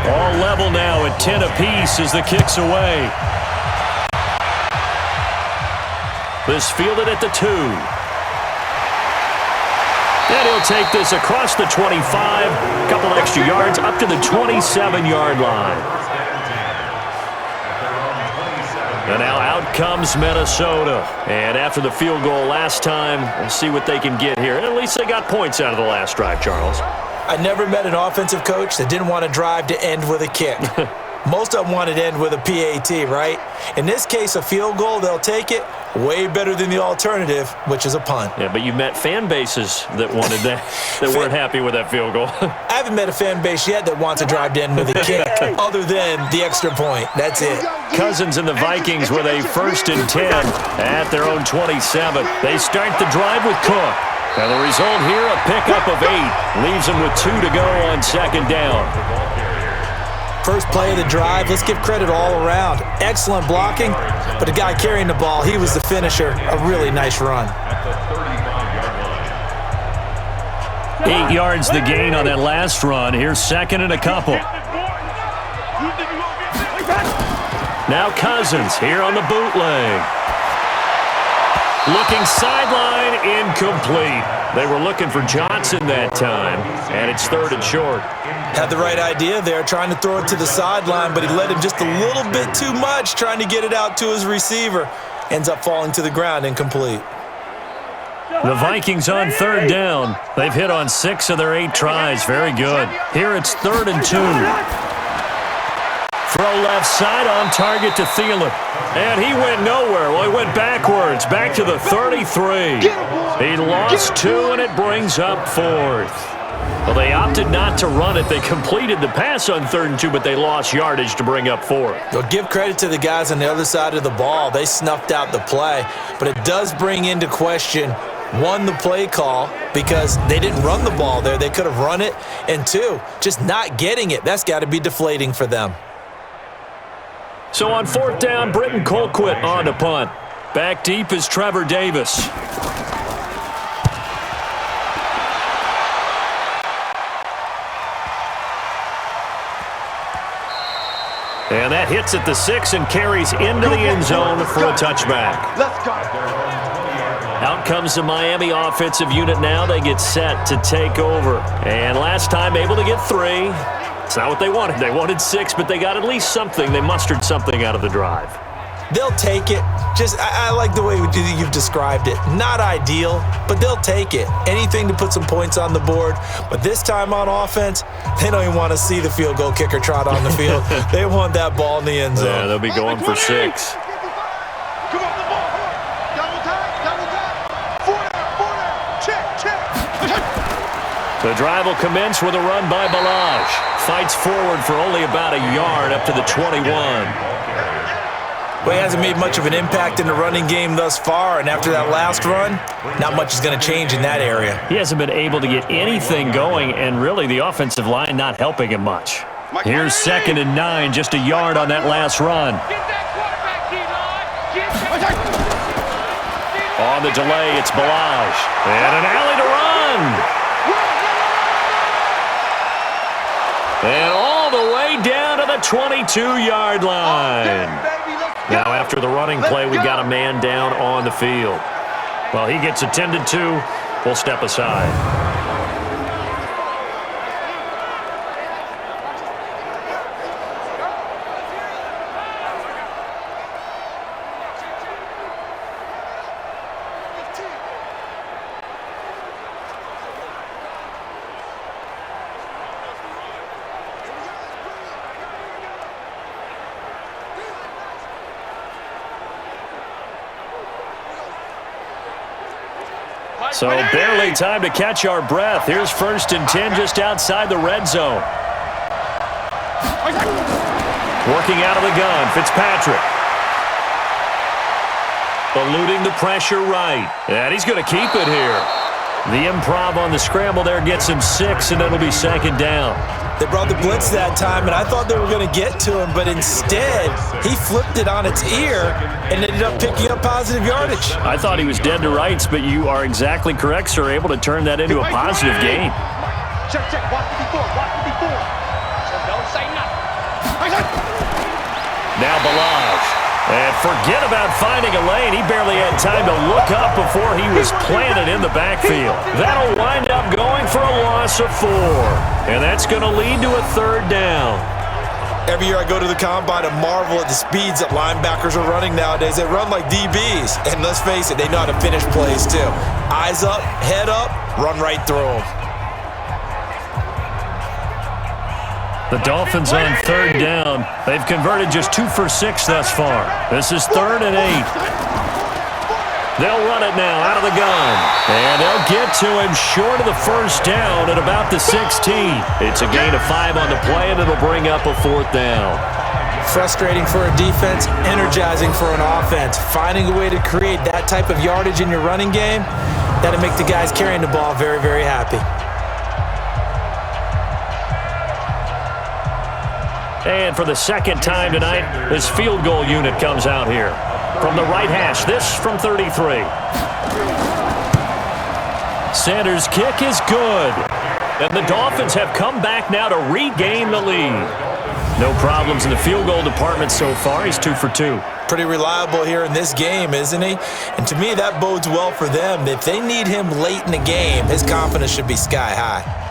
All level now at 10 apiece as the kick's away. This fielded at the 2. And he'll take this across the 25, a couple extra yards up to the 27-yard line. And now out comes Minnesota. And after the field goal last time, we'll see what they can get here. And at least they got points out of the last drive, Charles. I never met an offensive coach that didn't want to drive to end with a kick. Most of them wanted to end with a PAT, right? In this case, a field goal, they'll take it. Way better than the alternative, which is a punt. Yeah, but you met fan bases that wanted that, that weren't happy with that field goal. I haven't met a fan base yet that wants to drive to end with a kick other than the extra point. That's it. Cousins and the Vikings with a 1st and 10 at their own 27. They start the drive with Cook. And the result here, a pickup of 8. Leaves them with 2 to go on 2nd down. First play of the drive, let's give credit all around. Excellent blocking, but the guy carrying the ball, he was the finisher. A really nice run. 8 yards the gain on that last run. Here's 2nd and a couple. Now Cousins here on the bootleg. Looking sideline, incomplete. They were looking for Johnson that time, and it's 3rd and short. Had the right idea there, trying to throw it to the sideline, but he led him just a little bit too much, trying to get it out to his receiver. Ends up falling to the ground, incomplete. The Vikings on 3rd down. They've hit on 6 of their 8 tries. Very good. Here it's 3rd and 2. Throw left side on target to Thielen. And he went nowhere. Well, he went backwards, back to the 33. He lost 2, and it brings up 4th. Well, they opted not to run it. They completed the pass on 3rd and 2, but they lost yardage to bring up 4th. Well, give credit to the guys on the other side of the ball. They snuffed out the play, but it does bring into question, 1, the play call, because they didn't run the ball there. They could have run it, and 2, just not getting it. That's got to be deflating for them. So on 4th down, Britton Colquitt on to punt. Back deep is Trevor Davis. And that hits at the 6 and carries into the end zone for a touchback. Let's go. Out comes the Miami offensive unit now. They get set to take over. And last time able to get 3. It's not what they wanted. They wanted 6, but they got at least something. They mustered something out of the drive. They'll take it. I like the way you've described it. Not ideal, but they'll take it. Anything to put some points on the board. But this time on offense, they don't even want to see the field goal kicker trot on the field. They want that ball in the end zone. Yeah, they'll be going for 6. Come on, the ball. Double time. 4 down. Check. The drive will commence with a run by Balaj. Fights forward for only about a yard up to the 21. Well, he hasn't made much of an impact in the running game thus far, and after that last run, not much is going to change in that area. He hasn't been able to get anything going, and really the offensive line not helping him much. Here's 2nd and 9, just a yard on that last run. On the delay, it's Balaj. And an alley to run. And all the way down to the 22-yard line. Now, after the running play, we've got a man down on the field. Well, he gets attended to. We'll step aside. So barely time to catch our breath. Here's 1st and 10 just outside the red zone. Working out of the gun, Fitzpatrick. Eluding the pressure right. And he's going to keep it here. The improv on the scramble there gets him 6, and it'll be 2nd down. They brought the blitz that time, and I thought they were going to get to him, but instead, he flipped it on its ear and ended up picking up positive yardage. I thought he was dead to rights, but you are exactly correct, sir, able to turn that into a positive gain. Check. Watch the before. So don't say nothing. Now Balaj. And forget about finding a lane. He barely had time to look up before he was planted in the backfield. That'll wind up going for a loss of 4. And that's going to lead to a 3rd down. Every year I go to the combine and marvel at the speeds that linebackers are running nowadays. They run like DBs. And let's face it, they know how to finish plays too. Eyes up, head up, run right through them. The Dolphins on 3rd down. They've converted just 2 for 6 thus far. This is 3rd and 8. They'll run it now out of the gun. And they'll get to him short of the 1st down at about the 16. It's a gain of 5 on the play, and it'll bring up a 4th down. Frustrating for a defense, energizing for an offense. Finding a way to create that type of yardage in your running game, that'll make the guys carrying the ball very, very happy. And for the 2nd time tonight, this field goal unit comes out here. From the right hash, this from 33. Sanders' kick is good. And the Dolphins have come back now to regain the lead. No problems in the field goal department so far. He's 2 for 2. Pretty reliable here in this game, isn't he? And to me, that bodes well for them. If they need him late in the game, his confidence should be sky high.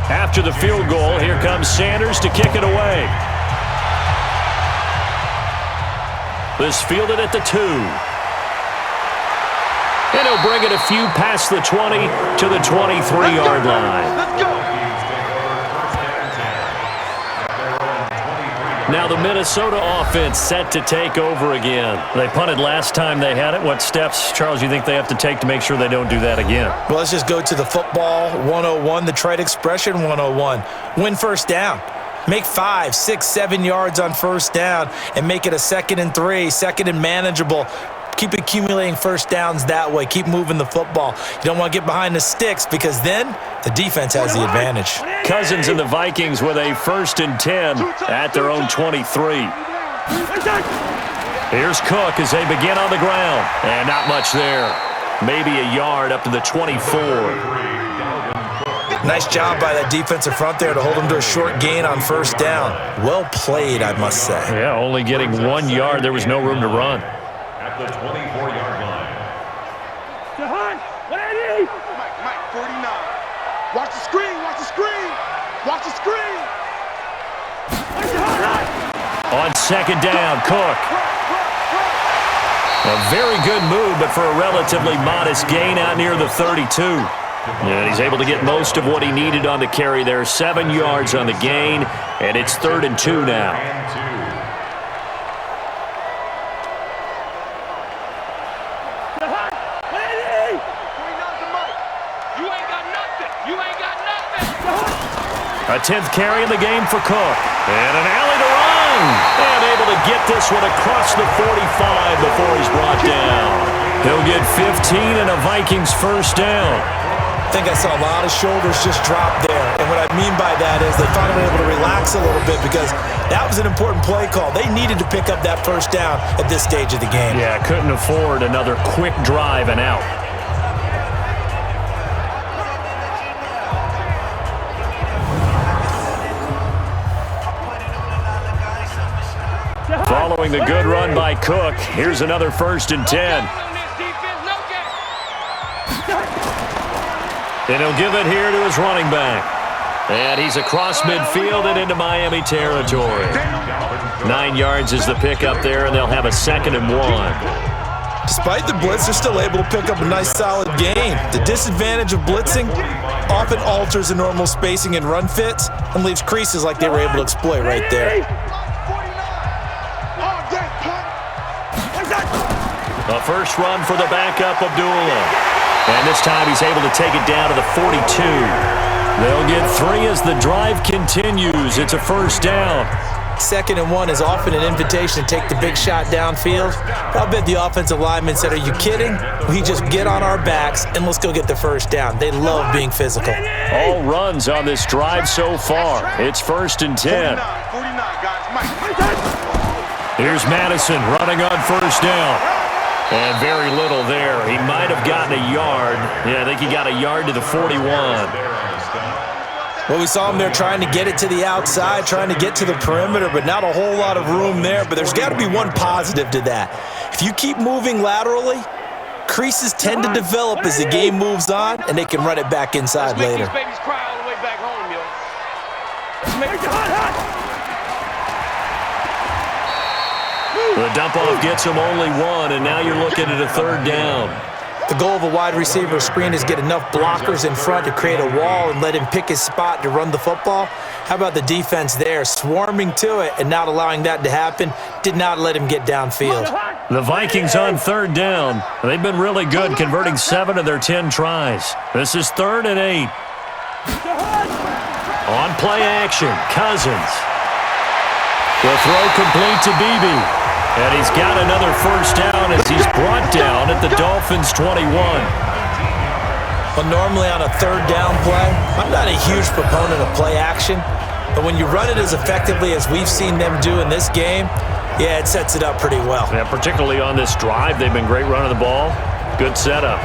After the field goal, here comes Sanders to kick it away. This fielded at the 2. And he'll bring it a few past the 20 to the 23-yard line. Let's go. Now the Minnesota offense set to take over again. They punted last time they had it. What steps, Charles, you think they have to take to make sure they don't do that again? Well, let's just go to the football 101, the trade expression 101. Win 1st down. Make 5, 6, 7 yards on 1st down and make it a 2nd and 3, 2nd and manageable. Keep accumulating first downs that way. Keep moving the football. You don't want to get behind the sticks because then the defense has the advantage. Cousins and the Vikings with a 1st and 10 at their own 23. Here's Cook as they begin on the ground. And not much there. Maybe a yard up to the 24. Nice job by that defensive front there to hold them to a short gain on first down. Well played, I must say. Yeah, only getting 1 yard. There was no room to run. At the 24-yard line. Mike, 49. Watch the screen, watch the screen. Watch the screen. On 2nd down, Cook. A very good move, but for a relatively modest gain out near the 32. And he's able to get most of what he needed on the carry there. 7 yards on the gain, and it's 3rd and 2 now. You ain't got nothing. You ain't got nothing. A 10th carry in the game for Cook. And an alley to run. And able to get this one across the 45 before he's brought down. He'll get 15 and a Vikings first down. I think I saw a lot of shoulders just drop there. And what I mean by that is they finally were able to relax a little bit because that was an important play call. They needed to pick up that first down at this stage of the game. Yeah, couldn't afford another quick drive and out. Following the good run by Cook, here's another 1st and 10. And he'll give it here to his running back. And he's across midfield and into Miami territory. 9 yards is the pickup there, and they'll have a 2nd and 1. Despite the blitz, they're still able to pick up a nice solid gain. The disadvantage of blitzing often alters the normal spacing and run fits and leaves creases like they were able to exploit right there. A first run for the backup, Abdullah. And this time he's able to take it down to the 42. They'll get 3 as the drive continues. It's a first down. 2nd and 1 is often an invitation to take the big shot downfield. I'll bet the offensive lineman said, "Are you kidding? We just get on our backs and let's go get the first down." They love being physical. All runs on this drive so far. It's 1st and 10. 49, guys. Here's Madison running on first down. And very little there. He might have gotten a yard. Yeah, I think he got a yard to the 41. Well, we saw him there trying to get it to the outside, trying to get to the perimeter, but not a whole lot of room there. But there's got to be one positive to that. If you keep moving laterally, creases tend to develop as the game moves on, and they can run it back inside later. Let's make these babies cry all the way back home, yo. Let's make it hot. The dump-off gets him only 1, and now you're looking at a 3rd down. The goal of a wide receiver screen is get enough blockers in front to create a wall and let him pick his spot to run the football. How about the defense there, swarming to it and not allowing that to happen? Did not let him get downfield. The Vikings on 3rd down. They've been really good, converting 7 of their 10 tries. This is 3rd and 8. On play action, Cousins. The throw complete to Beebe. And he's got another first down as he's brought down at the Dolphins' 21. Well, normally on a 3rd down play, I'm not a huge proponent of play action, but when you run it as effectively as we've seen them do in this game, yeah, it sets it up pretty well. Yeah, particularly on this drive, they've been great running the ball. Good setup.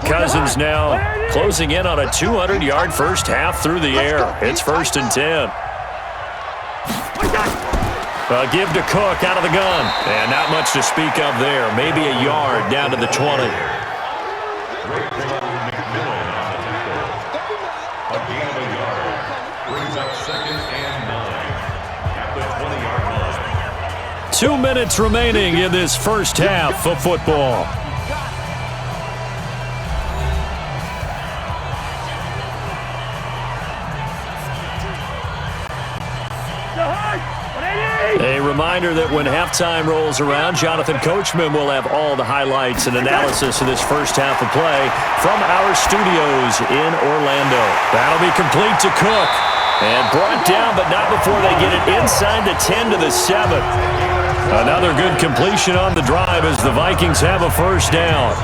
Cousins now closing in on a 200-yard first half through the air. It's 1st and 10. A give to Cook out of the gun. And not much to speak of there. Maybe a yard down to the 20. A gain of a yard brings up 2nd and 9 at the 20-yard line. 2 minutes remaining in this first half of football. A reminder that when halftime rolls around, Jonathan Coachman will have all the highlights and analysis of this first half of play from our studios in Orlando. That'll be complete to Cook. And brought down, but not before they get it inside the 10 to the 7. Another good completion on the drive as the Vikings have a first down.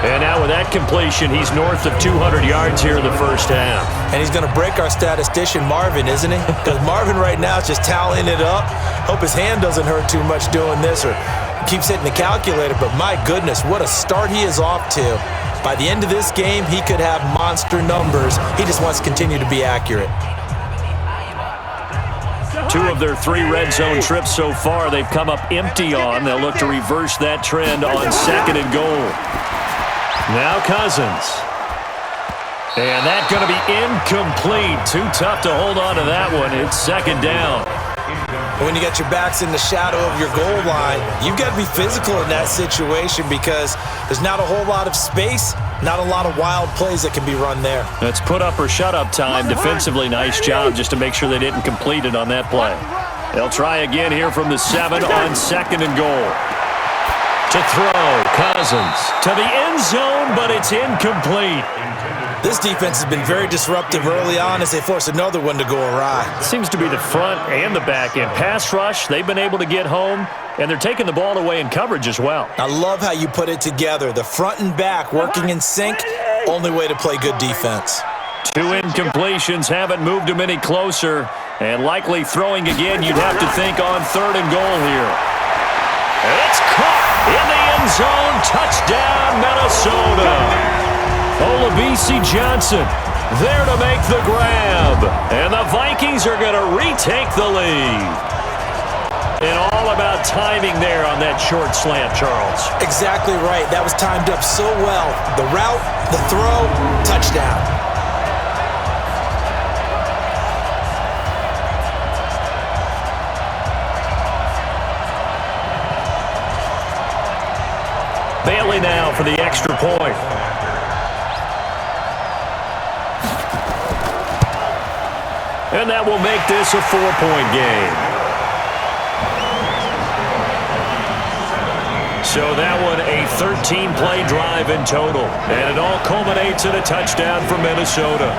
And now with that completion, he's north of 200 yards here in the first half. And he's going to break our statistician Marvin, isn't he? Because Marvin right now is just tallying it up. Hope his hand doesn't hurt too much doing this or keeps hitting the calculator. But my goodness, what a start he is off to. By the end of this game, he could have monster numbers. He just wants to continue to be accurate. 2 of their 3 red zone trips so far, they've come up empty on. They'll look to reverse that trend on 2nd and goal. Now Cousins. And that's going to be incomplete. Too tough to hold on to that one. It's 2nd down. When you got your backs in the shadow of your goal line, you've got to be physical in that situation because there's not a whole lot of space, not a lot of wild plays that can be run there. That's put up or shut up time. Defensively, nice job just to make sure they didn't complete it on that play. They'll try again here from the 7 on 2nd and goal. To throw, Cousins to the end zone, but it's incomplete. This defense has been very disruptive early on as they force another one to go awry. Seems to be the front and the back end. Pass rush, they've been able to get home, and they're taking the ball away in coverage as well. I love how you put it together. The front and back working in sync, only way to play good defense. 2 incompletions haven't moved them any closer, and likely throwing again, you'd have to think on 3rd and goal here. It's caught in the end zone. Touchdown, Minnesota. Olabisi Johnson there to make the grab. And the Vikings are going to retake the lead. And all about timing there on that short slant, Charles. Exactly right. That was timed up so well. The route, the throw, touchdown. Bailey now for the extra point. And that will make this a 4-point game. So that one a 13-play drive in total. And it all culminates in a touchdown for Minnesota.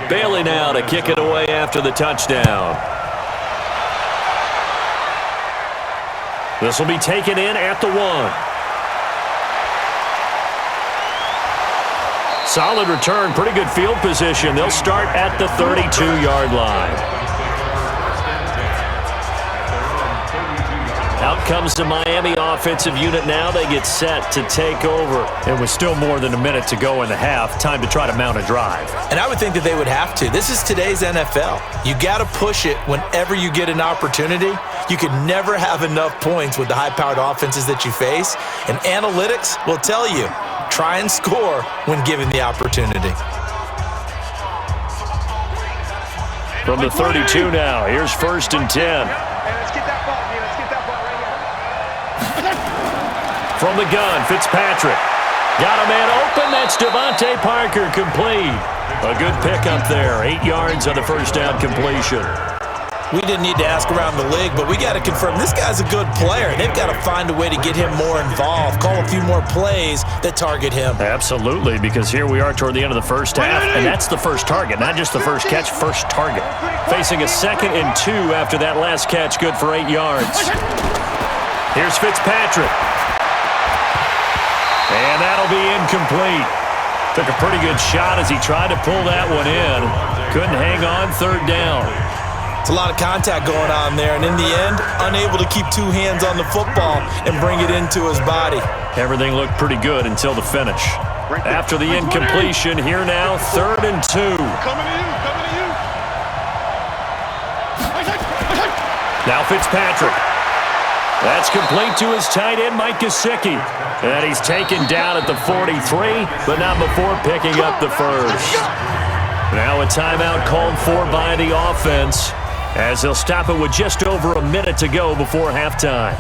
Bailey now to kick it away after the touchdown. This will be taken in at the 1. Solid return, pretty good field position. They'll start at the 32-yard line. Out comes the Miami offensive unit now. They get set to take over. And with still more than a minute to go in the half, time to try to mount a drive. And I would think that they would have to. This is today's NFL. You got to push it whenever you get an opportunity. You can never have enough points with the high-powered offenses that you face. And analytics will tell you, try and score when given the opportunity. From the 32 now, here's 1st and 10. From the gun, Fitzpatrick. Got a man open. That's Devontae Parker, complete. A good pickup there. 8 yards on the first down completion. We didn't need to ask around the league, but we got to confirm this guy's a good player. They've got to find a way to get him more involved, call a few more plays that target him. Absolutely, because here we are toward the end of the first half, and that's the first target, not just the first catch, first target. Facing a 2nd and 2 after that last catch, good for 8 yards. Here's Fitzpatrick. And that'll be incomplete. Took a pretty good shot as he tried to pull that one in. Couldn't hang on 3rd down. It's a lot of contact going on there, and in the end, unable to keep 2 hands on the football and bring it into his body. Everything looked pretty good until the finish. After the incompletion, here now, 3rd and 2. Coming to you, coming to you. Now Fitzpatrick. That's complete to his tight end, Mike Gesicki. And he's taken down at the 43, but not before picking up the first. Now a timeout called for by the offense, as they'll stop it with just over a minute to go before halftime.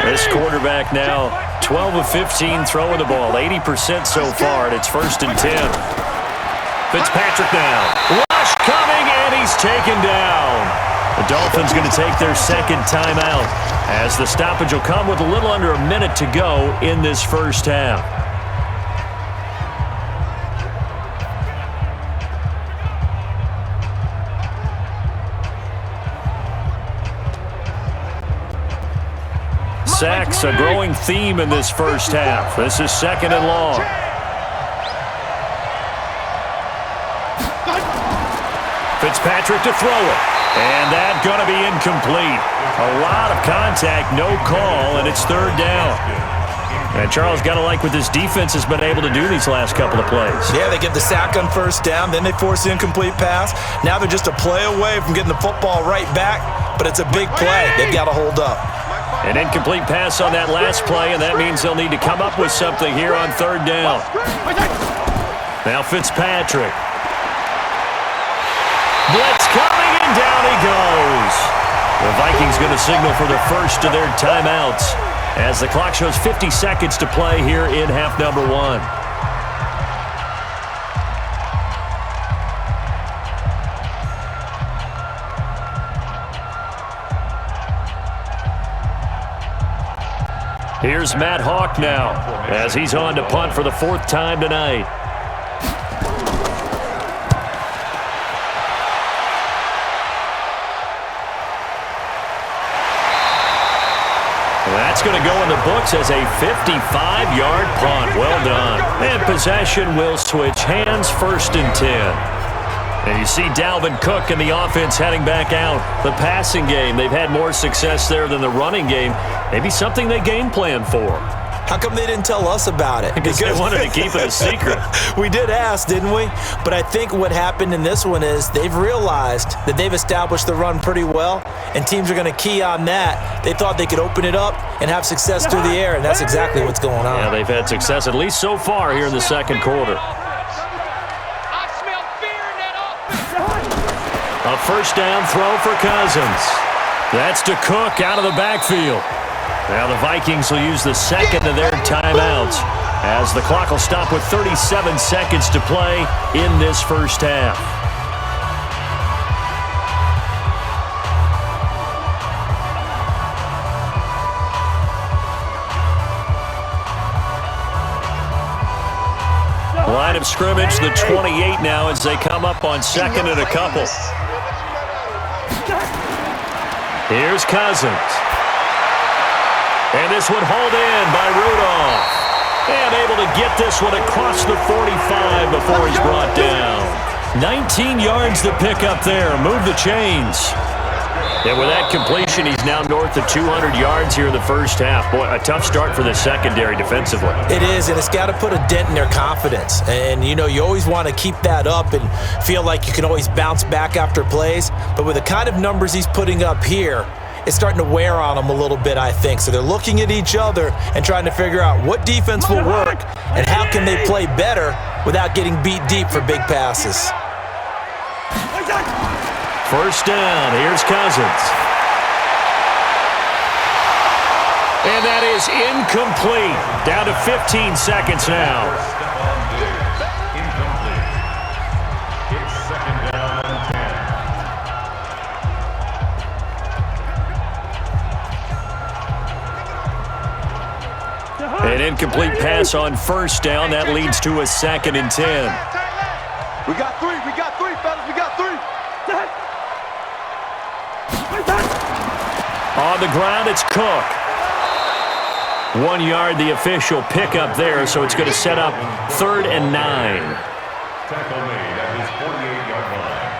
This quarterback now 12 of 15 throwing the ball, 80% so far, and it's 1st and 10. Fitzpatrick now. Rush coming, and he's taken down. The Dolphins going to take their second timeout, as the stoppage will come with a little under a minute to go in this first half. Sacks, a growing theme in this first half. This is 2nd and long. Fitzpatrick to throw it. And that's going to be incomplete. A lot of contact, no call, and it's 3rd down. And Charles, got to like what this defense has been able to do these last couple of plays. Yeah, they get the sack on 1st down, then they force the incomplete pass. Now they're just a play away from getting the football right back, but it's a big play. They've got to hold up. An incomplete pass on that last play, and that means they'll need to come up with something here on 3rd down. Now Fitzpatrick. Blitz coming, and down he goes. The Vikings going to signal for the first of their timeouts, as the clock shows 50 seconds to play here in half number 1. Here's Matt Hawk now, as he's on to punt for the 4th time tonight. That's going to go in the books as a 55-yard punt. Well done. And possession will switch hands, 1st and 10. And you see Dalvin Cook and the offense heading back out. The passing game, they've had more success there than the running game. Maybe something they game plan for. How come they didn't tell us about it? Because they wanted to keep it a secret. We did ask, didn't we? But I think what happened in this one is they've realized that they've established the run pretty well, and teams are going to key on that. They thought they could open it up and have success through the air, and that's exactly what's going on. Yeah, they've had success, at least so far, here in the 2nd quarter. A 1st down throw for Cousins. That's to Cook out of the backfield. Now the Vikings will use the 2nd of their timeouts, as the clock will stop with 37 seconds to play in this first half. Line of scrimmage, the 28 now, as they come up on 2nd and a couple. Here's Cousins. And this one hauled in by Rudolph. And able to get this one across the 45 before he's brought down. 19 yards to pick up there. Move the chains. And with that completion, he's now north of 200 yards here in the first half. Boy, a tough start for the secondary defensively. It is, and it's got to put a dent in their confidence. And, you know, you always want to keep that up and feel like you can always bounce back after plays. But with the kind of numbers he's putting up here, it's starting to wear on them a little bit, I think. So they're looking at each other and trying to figure out what defense will work and how can they play better without getting beat deep for big passes. 1st down, here's Cousins. And that is incomplete. Down to 15 seconds now. Incomplete. It's 2nd down and 10. An incomplete pass on 1st down. That leads to a 2nd and 10. We got three, fellas. We got 3. On the ground, it's Cook. 1 yard, the official pickup there, so it's going to set up 3rd and 9. Tackle made at his 48-yard line.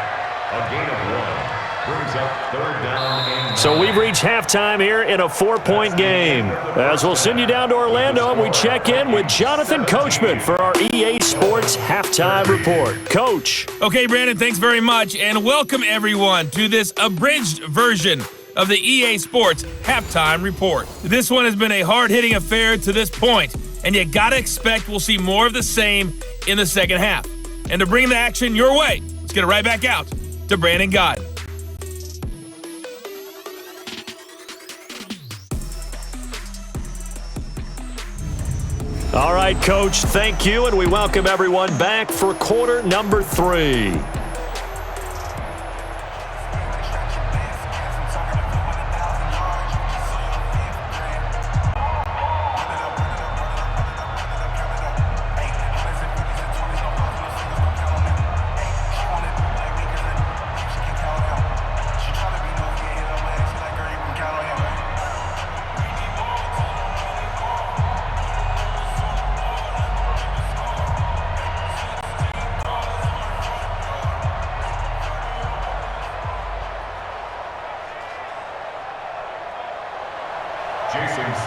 A gain of 1 brings up 3rd down and 9. So we've reached halftime here in a 4-point game. As we'll send you down to Orlando, and we check in with Jonathan Coachman for our EA Sports Halftime Report. Coach. Okay, Brandon, thanks very much, and welcome everyone to this abridged version of the EA Sports Halftime Report. This one has been a hard-hitting affair to this point, and you gotta expect we'll see more of the same in the second half. And to bring the action your way, let's get it right back out to Brandon Gott. All right, Coach, thank you, and we welcome everyone back for quarter number 3.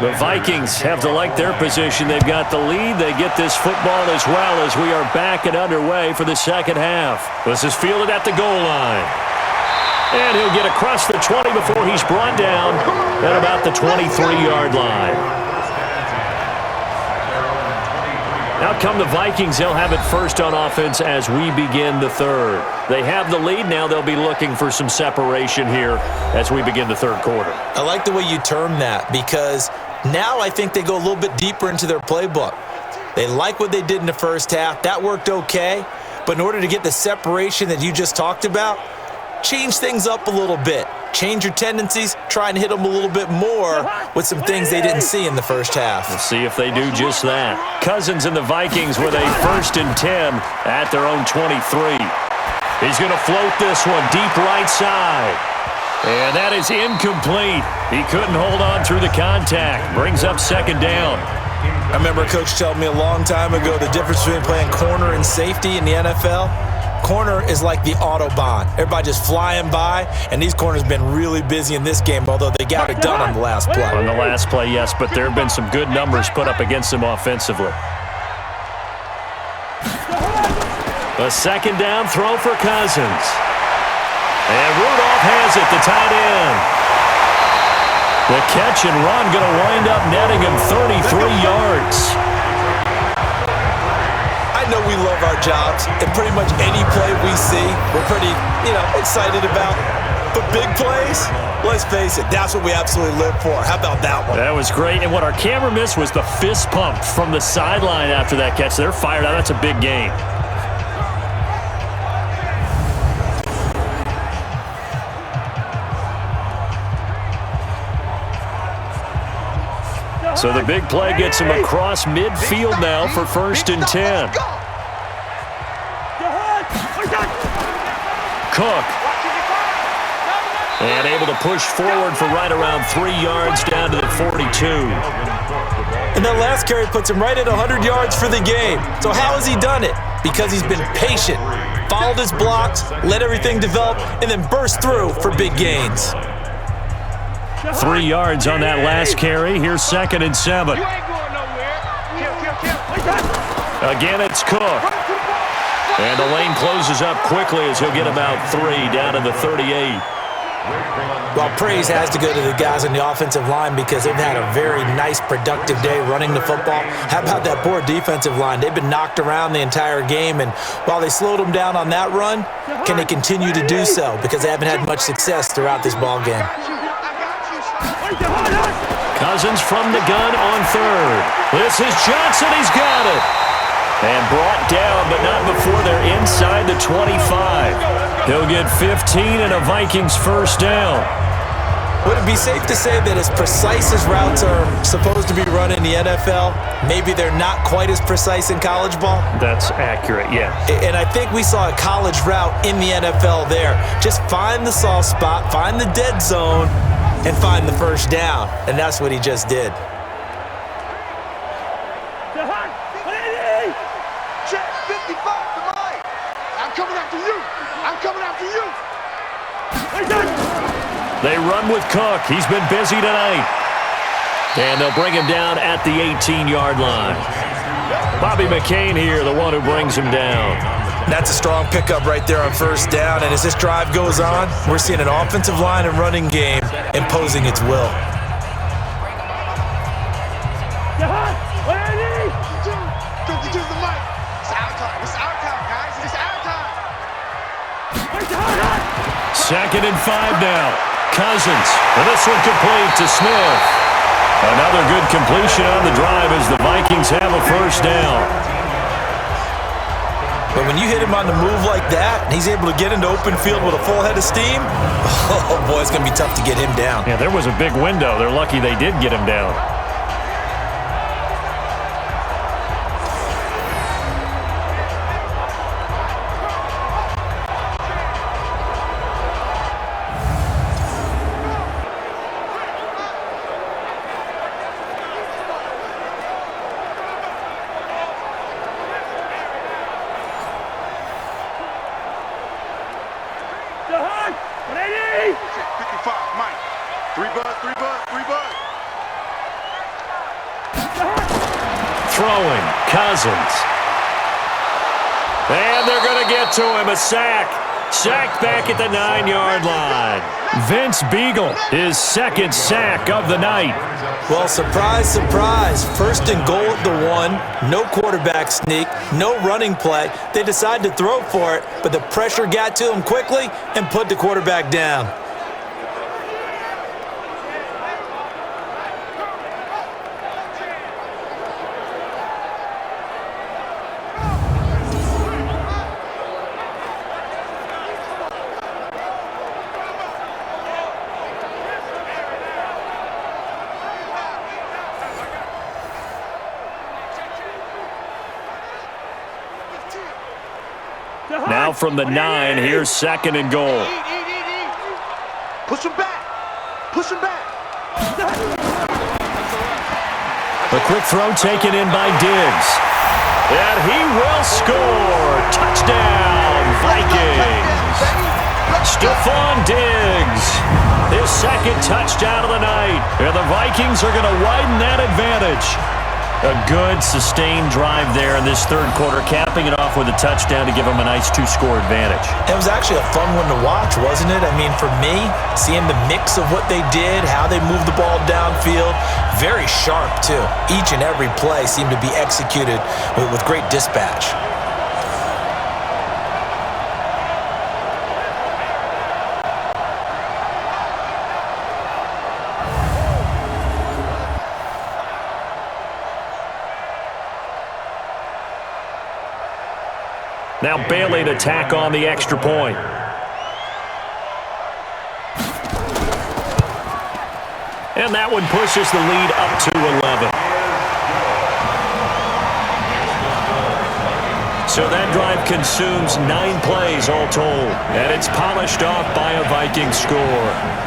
The Vikings have to like their position. They've got the lead. They get this football as well as we are back and underway for the second half. This is fielded at the goal line. And he'll get across the 20 before he's brought down at about the 23-yard line. Out come the Vikings. They'll have it first on offense as we begin the third. They have the lead. Now they'll be looking for some separation here as we begin the third quarter. I like the way you term that because now I think they go a little bit deeper into their playbook. They like what they did in the first half. That worked okay. But in order to get the separation that you just talked about, change things up a little bit. Change your tendencies, try and hit them a little bit more with some things they didn't see in the first half. We'll see if they do just that. Cousins and the Vikings with a 1st and 10 at their own 23. He's going to float this one deep right side. And that is incomplete. He couldn't hold on through the contact. Brings up second down. I remember a coach telling me a long time ago the difference between playing corner and safety in the NFL. Corner is like the Autobahn. Everybody just flying by, and these corners have been really busy in this game, although they got it done on the last play. On the last play, yes, but there have been some good numbers put up against them offensively. A second down throw for Cousins. And Rudolph has it, the tight end. The catch and run going to wind up netting him 33 yards. I know we love our jobs, and pretty much any play we see, we're pretty, excited about. But big plays, let's face it, that's what we absolutely live for. How about that one? That was great, and what our camera missed was the fist pump from the sideline after that catch. They're fired out. That's a big game. So the big play gets him across midfield now for 1st and 10. Cook. And able to push forward for right around 3 yards down to the 42. And that last carry puts him right at 100 yards for the game. So how has he done it? Because he's been patient, followed his blocks, let everything develop, and then burst through for big gains. 3 yards on that last carry. Here's 2nd and 7. You ain't going nowhere. Again, it's Cook. And the lane closes up quickly as he'll get about 3 down to the 38. Well, praise has to go to the guys on the offensive line because they've had a very nice, productive day running the football. How about that poor defensive line? They've been knocked around the entire game, and while they slowed them down on that run, can they continue to do so? Because they haven't had much success throughout this ball game. Cousins from the gun on 3rd. This is Johnson. He's got it. And brought down, but not before they're inside the 25. He'll get 15 and a Vikings 1st down. Would it be safe to say that as precise as routes are supposed to be run in the NFL, maybe they're not quite as precise in college ball? That's accurate, yeah. And I think we saw a college route in the NFL there. Just find the soft spot, find the dead zone, and find the 1st down. And that's what he just did. Check 55 to mine. I'm coming after you. I'm coming after you. They run with Cook. He's been busy tonight. And they'll bring him down at the 18-yard line. Bobby McCain here, the one who brings him down. That's a strong pickup right there on first down. And as this drive goes on, we're seeing an offensive line and running game imposing its will. Second and 5 now. Cousins. And this one complete to Smith. Another good completion on the drive as the Vikings have a first down. But when you hit him on the move like that, and he's able to get into open field with a full head of steam, oh boy, it's going to be tough to get him down. Yeah, there was a big window. They're lucky they did get him down. Throwing, Cousins. And they're going to get to him, a sack. Sacked back at the 9-yard line. Vince Beagle, his second sack of the night. Well, surprise, surprise. First and goal at the 1. No quarterback sneak, no running play. They decided to throw for it, but the pressure got to him quickly and put the quarterback down. Now from the 9, here's second and goal. Push him back. Push him back. A quick throw taken in by Diggs. And he will score. Touchdown, Vikings. Stephon Diggs, his second touchdown of the night. And the Vikings are going to widen that advantage. A good, sustained drive there in this third quarter, capping it off with a touchdown to give them a nice 2-score advantage. It was actually a fun one to watch, wasn't it? I mean, for me, seeing the mix of what they did, how they moved the ball downfield, very sharp, too. Each and every play seemed to be executed with great dispatch. Now Bailey to tack on the extra point. And that one pushes the lead up to 11. So that drive consumes 9 plays all told. And it's polished off by a Viking score.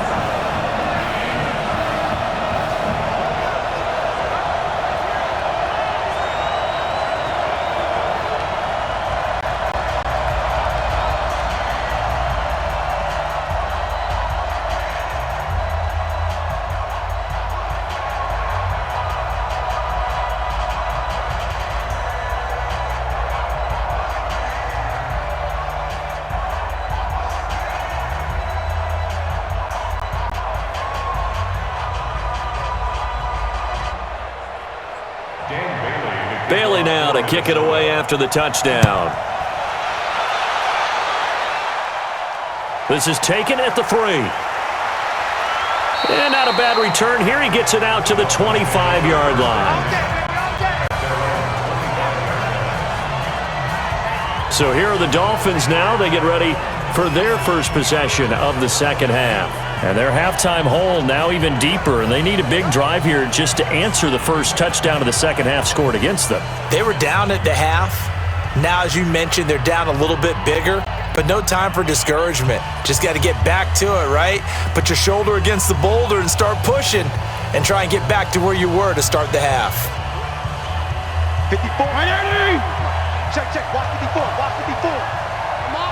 Bailey now to kick it away after the touchdown. This is taken at the 3. And not a bad return here. He gets it out to the 25-yard line. So here are the Dolphins now. They get ready for their first possession of the second half. And their halftime hole now even deeper, and they need a big drive here just to answer the first touchdown of the second half scored against them. They were down at the half. Now, as you mentioned, they're down a little bit bigger, but no time for discouragement. Just got to get back to it, right? Put your shoulder against the boulder and start pushing and try and get back to where you were to start the half. 54. Check, check. Watch 54. Watch 54. Come on.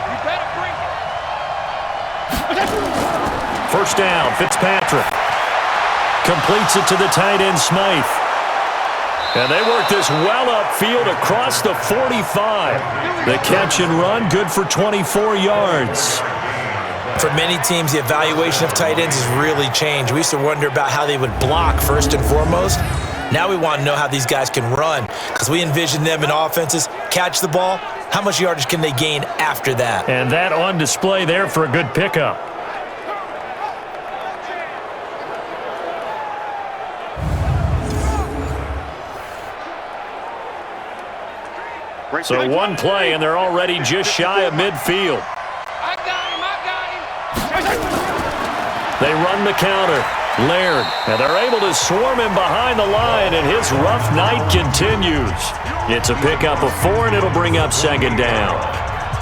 You better bring it. First down, Fitzpatrick. Completes it to the tight end, Smythe. And they work this well upfield across the 45. The catch and run, good for 24 yards. For many teams, the evaluation of tight ends has really changed. We used to wonder about how they would block first and foremost. Now we want to know how these guys can run, because we envision them in offenses catch the ball. How much yardage can they gain after that? And that on display there for a good pickup. So one play, and they're already just shy of midfield. I got him. They run the counter. Laird, and they're able to swarm him behind the line, and his rough night continues. It's a pickup of 4, and it'll bring up second down.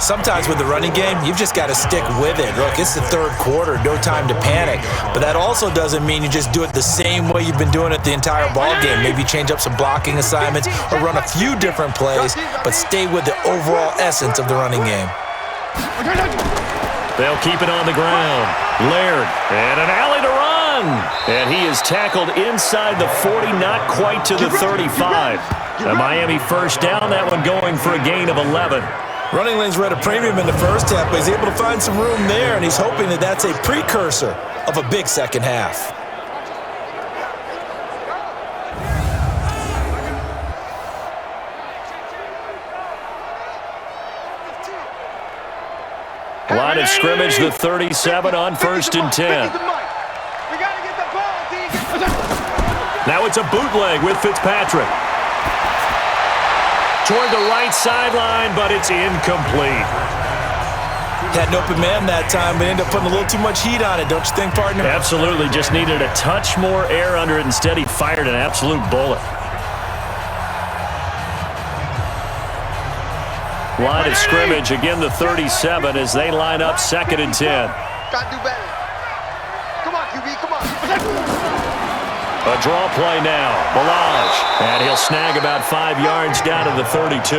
Sometimes with the running game, you've just got to stick with it. Look, it's the third quarter, no time to panic. But that also doesn't mean you just do it the same way you've been doing it the entire ball game. Maybe change up some blocking assignments or run a few different plays, but stay with the overall essence of the running game. They'll keep it on the ground. Laird, and an alley to run. And he is tackled inside the 40, not quite to the 35. A Miami first down, that one going for a gain of 11. Running lanes were at a premium in the first half, but he's able to find some room there, and he's hoping that that's a precursor of a big second half. Line of scrimmage, the 37 on 1st and 10. Now it's a bootleg with Fitzpatrick. Toward the right sideline, but it's incomplete. Had an open man that time, but ended up putting a little too much heat on it, don't you think, partner? Absolutely, just needed a touch more air under it. Instead, he fired an absolute bullet. Line of scrimmage, again the 37 as they line up 2nd and 10. Gotta do better. Come on, QB, come on. A draw play now. Balaj. And he'll snag about 5 yards down to the 32.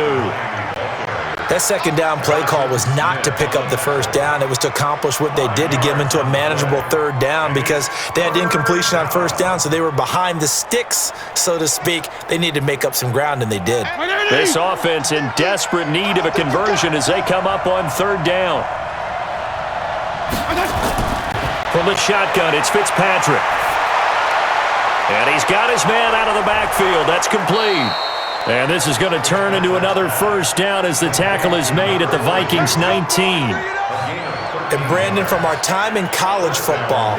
That second down play call was not to pick up the first down. It was to accomplish what they did to get them into a manageable 3rd down because they had incompletion on 1st down, so they were behind the sticks, so to speak. They needed to make up some ground, and they did. This offense in desperate need of a conversion as they come up on 3rd down. From the shotgun, it's Fitzpatrick. And he's got his man out of the backfield. That's complete. And this is going to turn into another first down as the tackle is made at the Vikings 19. And Brandon, from our time in college football,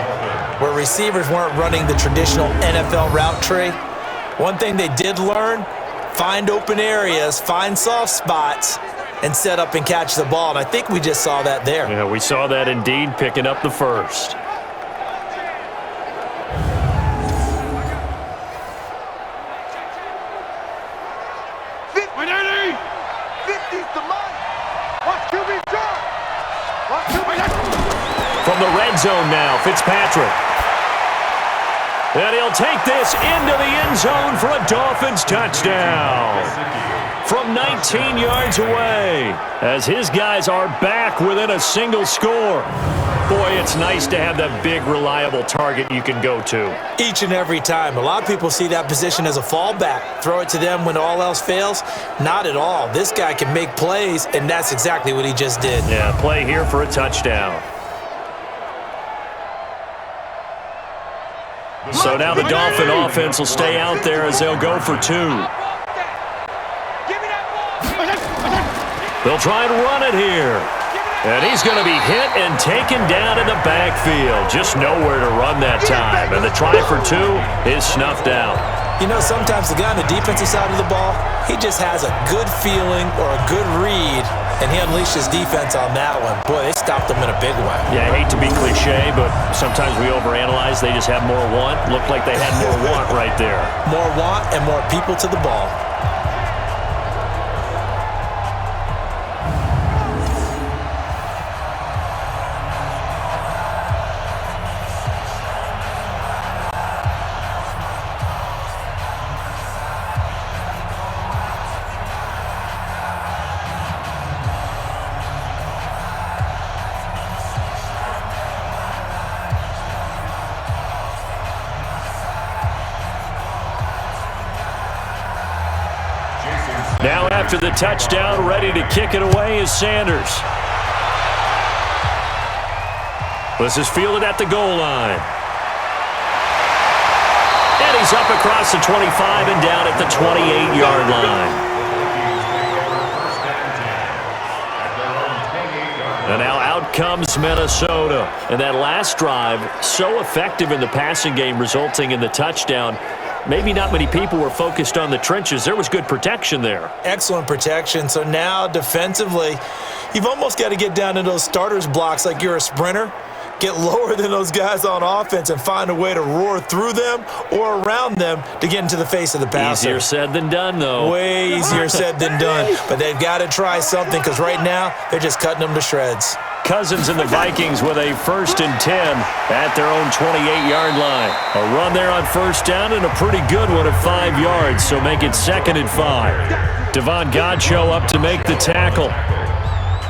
where receivers weren't running the traditional NFL route tree, one thing they did learn, find open areas, find soft spots, and set up and catch the ball. And I think we just saw that there. Yeah, we saw that indeed, picking up the first. From the red zone now, Fitzpatrick. And he'll take this into the end zone for a Dolphins touchdown. From 19 yards away, as his guys are back within a single score. Boy, it's nice to have that big, reliable target you can go to. Each and every time. A lot of people see that position as a fallback. Throw it to them when all else fails. Not at all. This guy can make plays, and that's exactly what he just did. Yeah, play here for a touchdown. So now the Dolphin offense will stay out there as they'll go for 2. They'll try and run it here. And he's going to be hit and taken down in the backfield. Just nowhere to run that time. And the try for 2 is snuffed out. You know, sometimes the guy on the defensive side of the ball, he just has a good feeling or a good read, and he unleashed his defense on that one. Boy, they stopped him in a big way. Yeah, I hate to be cliche, but sometimes we overanalyze. They just have more want. Looked like they had more want right there. More want and more people to the ball. Now after the touchdown, ready to kick it away is Sanders. This is fielded at the goal line. And he's up across the 25 and down at the 28-yard line. And now out comes Minnesota. And that last drive, so effective in the passing game, resulting in the touchdown. Maybe not many people were focused on the trenches. There was good protection there. Excellent protection. So now defensively, you've almost got to get down to those starters blocks like you're a sprinter. Get lower than those guys on offense and find a way to roar through them or around them to get into the face of the passer. Easier said than done, though. Way easier said than done. But they've got to try something because right now they're just cutting them to shreds. Cousins and the Vikings with a 1st and 10 at their own 28-yard line. A run there on 1st down and a pretty good one at 5 yards, so make it 2nd and 5. Devon Godchaux up to make the tackle.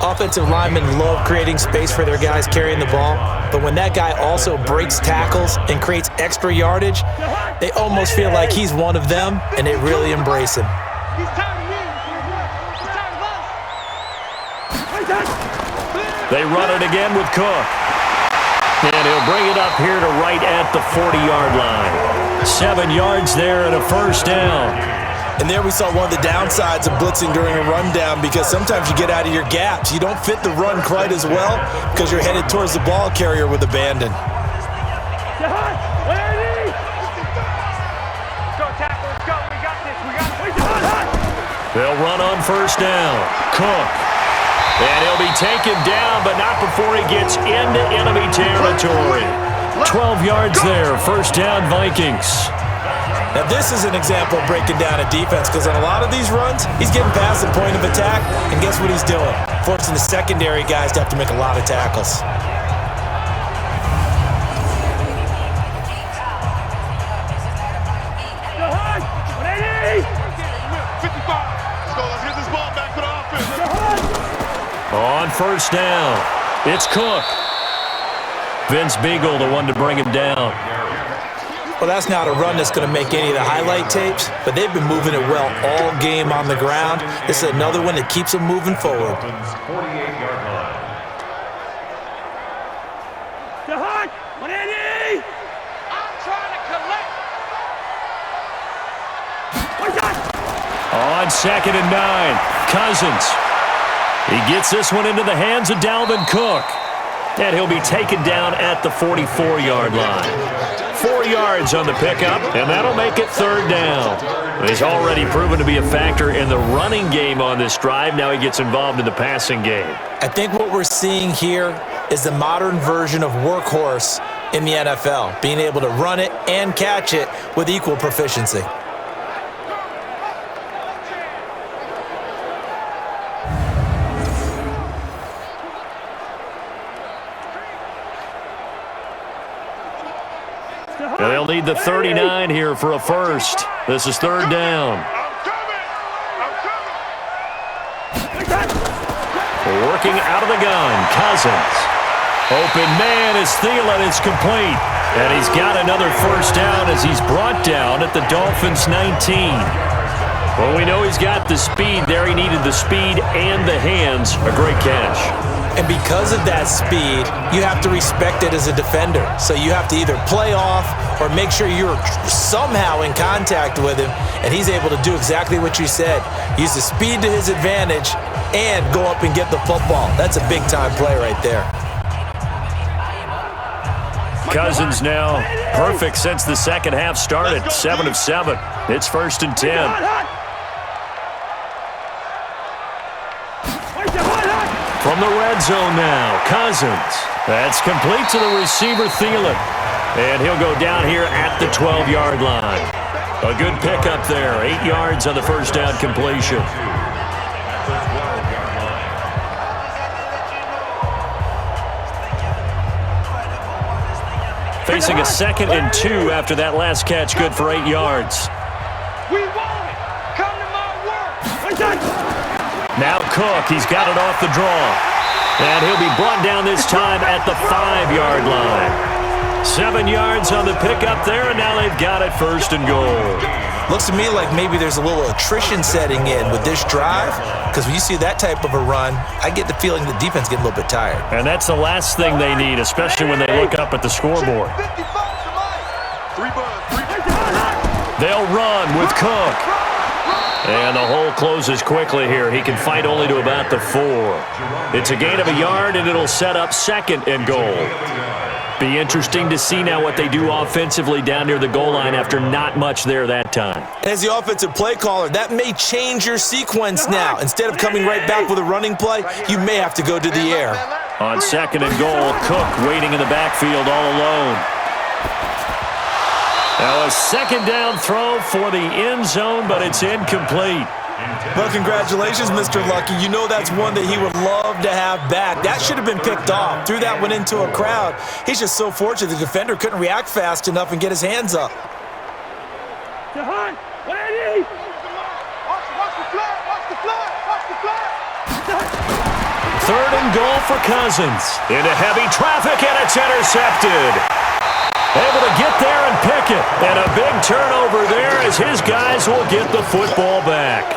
Offensive linemen love creating space for their guys carrying the ball, but when that guy also breaks tackles and creates extra yardage, they almost feel like he's one of them, and they really embrace him. He's tired of me. He's tired of us. They run it again with Cook. And he'll bring it up here to right at the 40-yard line. 7 yards there and a 1st down. And there we saw one of the downsides of blitzing during a rundown because sometimes you get out of your gaps. You don't fit the run quite as well because you're headed towards the ball carrier with abandon. Go tackle, let's go. We got this. They'll run on 1st down. Cook. And he'll be taken down, but not before he gets into enemy territory. 12 yards there. 1st down, Vikings. Now this is an example of breaking down a defense because on a lot of these runs, he's getting past the point of attack, and guess what he's doing? Forcing the secondary guys to have to make a lot of tackles. Let's get this ball back to the offense. On 1st down, it's Cook. Vince Beagle, the one to bring him down. Well, that's not a run that's going to make any of the highlight tapes, but they've been moving it well all game on the ground. This is another one that keeps them moving forward. 48-yard line. I'm trying to collect. On 2nd and 9, Cousins. He gets this one into the hands of Dalvin Cook. And he'll be taken down at the 44-yard line. 4 yards on the pickup, and that'll make it 3rd down. He's already proven to be a factor in the running game on this drive. Now he gets involved in the passing game. I think what we're seeing here is the modern version of workhorse in the NFL, being able to run it and catch it with equal proficiency. They'll need the 39 here for a 1st. This is 3rd down. Working out of the gun, Cousins. Open man is Thielen. It's complete. And he's got another 1st down as he's brought down at the Dolphins' 19. Well, we know he's got the speed there. He needed the speed and the hands. A great catch. And because of that speed, you have to respect it as a defender. So you have to either play off or make sure you're somehow in contact with him, and he's able to do exactly what you said. Use the speed to his advantage and go up and get the football. That's a big-time play right there. Cousins now perfect since the second half started. 7 of 7. It's 1st and 10. From the red zone now, Cousins. That's complete to the receiver, Thielen. And he'll go down here at the 12-yard line. A good pickup there. 8 yards on the 1st down completion. Facing a 2nd and 2 after that last catch, good for 8 yards. We want it. Come to my work. Now Cook, he's got it off the draw. And he'll be brought down this time at the 5-yard line. 7 yards on the pickup there, and now they've got it 1st and goal. Looks to me like maybe there's a little attrition setting in with this drive, because when you see that type of a run, I get the feeling the defense getting a little bit tired. And that's the last thing they need, especially when they look up at the scoreboard. They'll run with Cook. And the hole closes quickly here. He can fight only to about the 4. It's a gain of a yard, and it'll set up 2nd and goal. Be interesting to see now what they do offensively down near the goal line after not much there that time. As the offensive play caller, that may change your sequence now. Instead of coming right back with a running play, you may have to go to the air. On 2nd and goal, Cook waiting in the backfield all alone. Now a 2nd down throw for the end zone, but it's incomplete. Well, congratulations, Mr. Lucky. You know that's one that he would love to have back. That should have been picked off. Threw that one into a crowd. He's just so fortunate the defender couldn't react fast enough and get his hands up. Watch the flag. 3rd and goal for Cousins. Into heavy traffic, and it's intercepted. Able to get there and pick it. And a big turnover there as his guys will get the football back.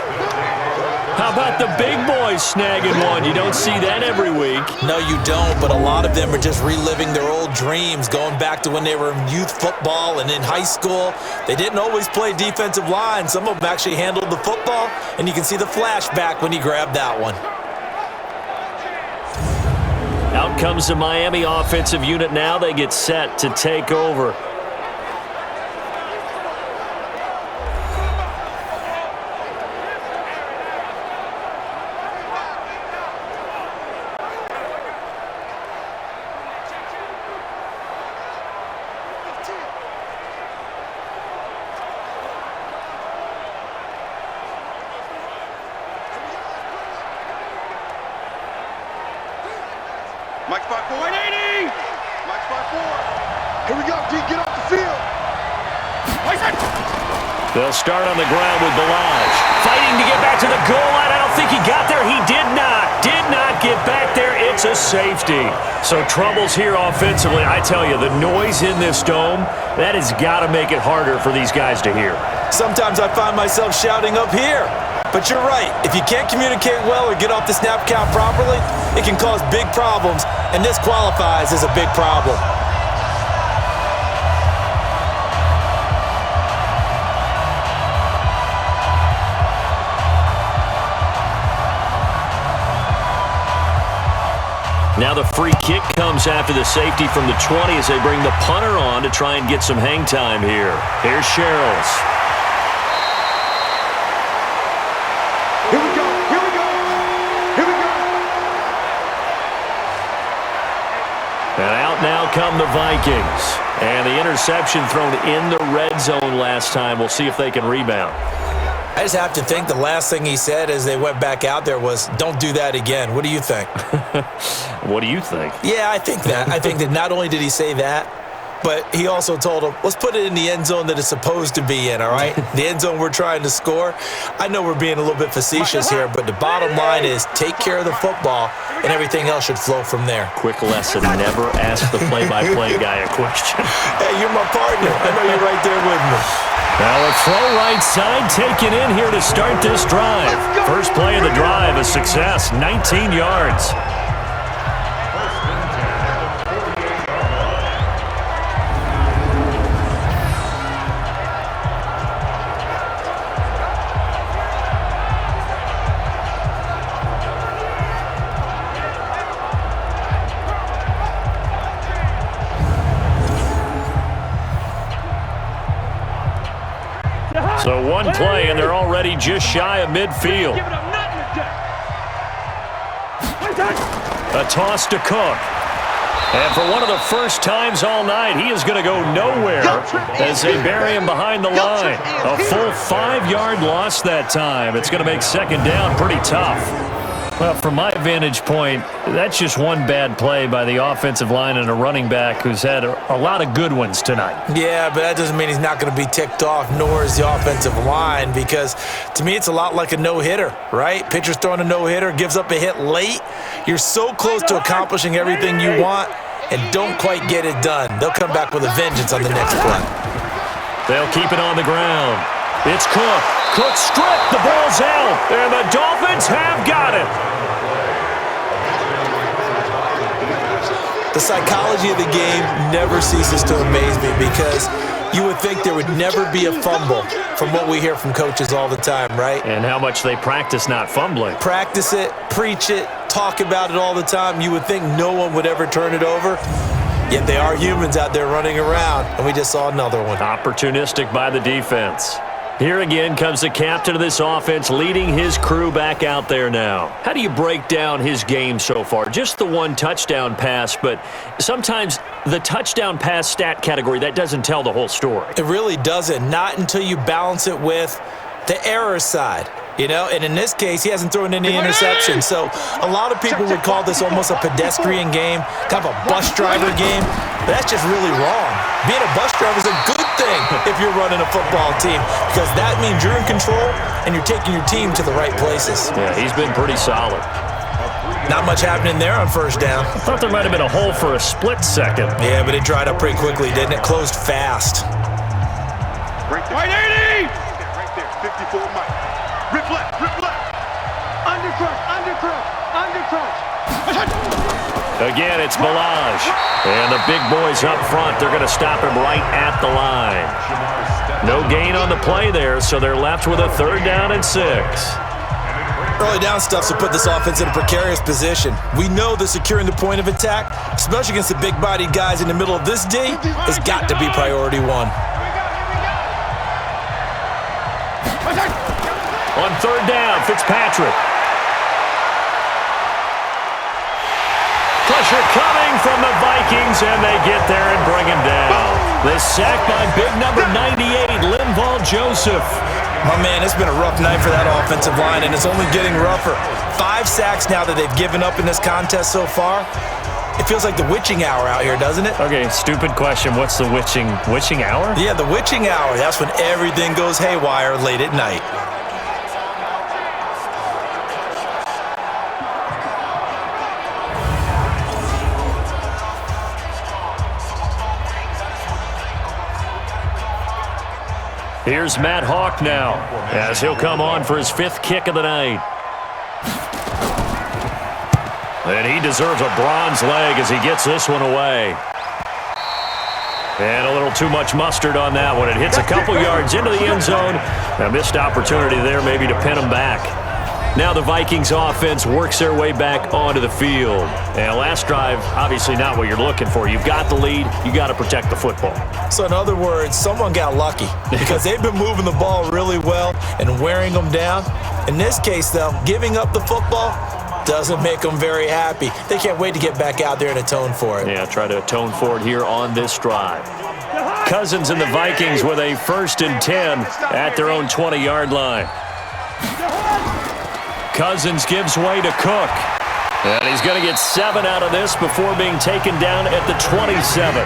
How about the big boys snagging one? You don't see that every week. No, you don't, but a lot of them are just reliving their old dreams, going back to when they were in youth football and in high school. They didn't always play defensive line. Some of them actually handled the football, and you can see the flashback when he grabbed that one. Out comes the Miami offensive unit now. They get set to take over. Mike spot 4. 180. Mike spot 4. Here we go, D. Get off the field. They'll start on the ground with Balaj. Fighting to get back to the goal line. I don't think he got there. He did not. Did not get back there. It's a safety. So troubles here offensively. I tell you, the noise in this dome, that has got to make it harder for these guys to hear. Sometimes I find myself shouting up here. But you're right. If you can't communicate well or get off the snap count properly, it can cause big problems, and this qualifies as a big problem. Now the free kick comes after the safety from the 20 as they bring the punter on to try and get some hang time here. Here's Sherrills. Here we go. Here we go. Here we go. And out now come the Vikings. And the interception thrown in the red zone last time. We'll see if they can rebound. I just have to think the last thing he said as they went back out there was, don't do that again. What do you think? What do you think? Yeah, I think that. I think that not only did he say that, but he also told him, let's put it in the end zone that it's supposed to be in, all right? The end zone we're trying to score. I know we're being a little bit facetious here, but the bottom line is take care of the football, and everything else should flow from there. Quick lesson, never ask the play-by-play guy a question. Hey, you're my partner. I know you're right there with me. Now a throw right side taken in here to start this drive. First play of the drive, a success, 19 yards. So one play, and they're already just shy of midfield. A toss to Cook. And for one of the first times all night, he is going to go nowhere as they bury him behind the line. A full 5-yard loss that time. It's going to make second down pretty tough. Well, from my vantage point, that's just one bad play by the offensive line and a running back who's had a lot of good ones tonight. Yeah, but that doesn't mean he's not going to be ticked off, nor is the offensive line, because to me it's a lot like a no-hitter, right? Pitcher's throwing a no-hitter, gives up a hit late. You're so close to accomplishing everything you want and don't quite get it done. They'll come back with a vengeance on the next play. They'll keep it on the ground. It's Cook. Cook stripped. The ball's out. And the Dolphins have got it. The psychology of the game never ceases to amaze me because you would think there would never be a fumble from what we hear from coaches all the time, right? And how much they practice not fumbling. Practice it, preach it, talk about it all the time. You would think no one would ever turn it over. Yet they are humans out there running around, and we just saw another one. Opportunistic by the defense. Here again comes the captain of this offense leading his crew back out there now. How do you break down his game so far? Just the one touchdown pass, but sometimes the touchdown pass stat category, that doesn't tell the whole story. It really doesn't. Not until you balance it with the error side. You know, and in this case, he hasn't thrown any interceptions. So a lot of people would call this almost a pedestrian game, kind of a bus driver game. But that's just really wrong. Being a bus driver is a good thing if you're running a football team because that means you're in control and you're taking your team to the right places. Yeah, he's been pretty solid. Not much happening there on first down. I thought there might have been a hole for a split second. Yeah, but it dried up pretty quickly, didn't it? Closed fast. Right there. Right there. 54 Mike. Rip left. Undercrush. Again, it's Balaj. And the big boys up front, they're going to stop him right at the line. No gain on the play there, so they're left with a 3rd down and 6. Early down stuff to put this offense in a precarious position. We know that securing the point of attack, especially against the big-bodied guys in the middle of this D, has got to be priority one. On 3rd down, Fitzpatrick. Pressure coming from the Vikings, and they get there and bring him down. The sack by big number 98, Linval Joseph. Oh, man, it's been a rough night for that offensive line, and it's only getting rougher. 5 sacks now that they've given up in this contest so far. It feels like the witching hour out here, doesn't it? Okay, stupid question. What's the witching hour? Yeah, the witching hour. That's when everything goes haywire late at night. Here's Matt Hawk now, as he'll come on for his 5th kick of the night. And he deserves a bronze leg as he gets this one away. And a little too much mustard on that one. It hits a couple yards into the end zone. A missed opportunity there maybe to pin him back. Now the Vikings offense works their way back onto the field. And last drive, obviously not what you're looking for. You've got the lead. You got to protect the football. So in other words, someone got lucky because they've been moving the ball really well and wearing them down. In this case, though, giving up the football doesn't make them very happy. They can't wait to get back out there and atone for it. Yeah, try to atone for it here on this drive. Cousins and the Vikings with a 1st and 10 at their own 20-yard line. Cousins gives way to Cook. And he's going to get 7 out of this before being taken down at the 27.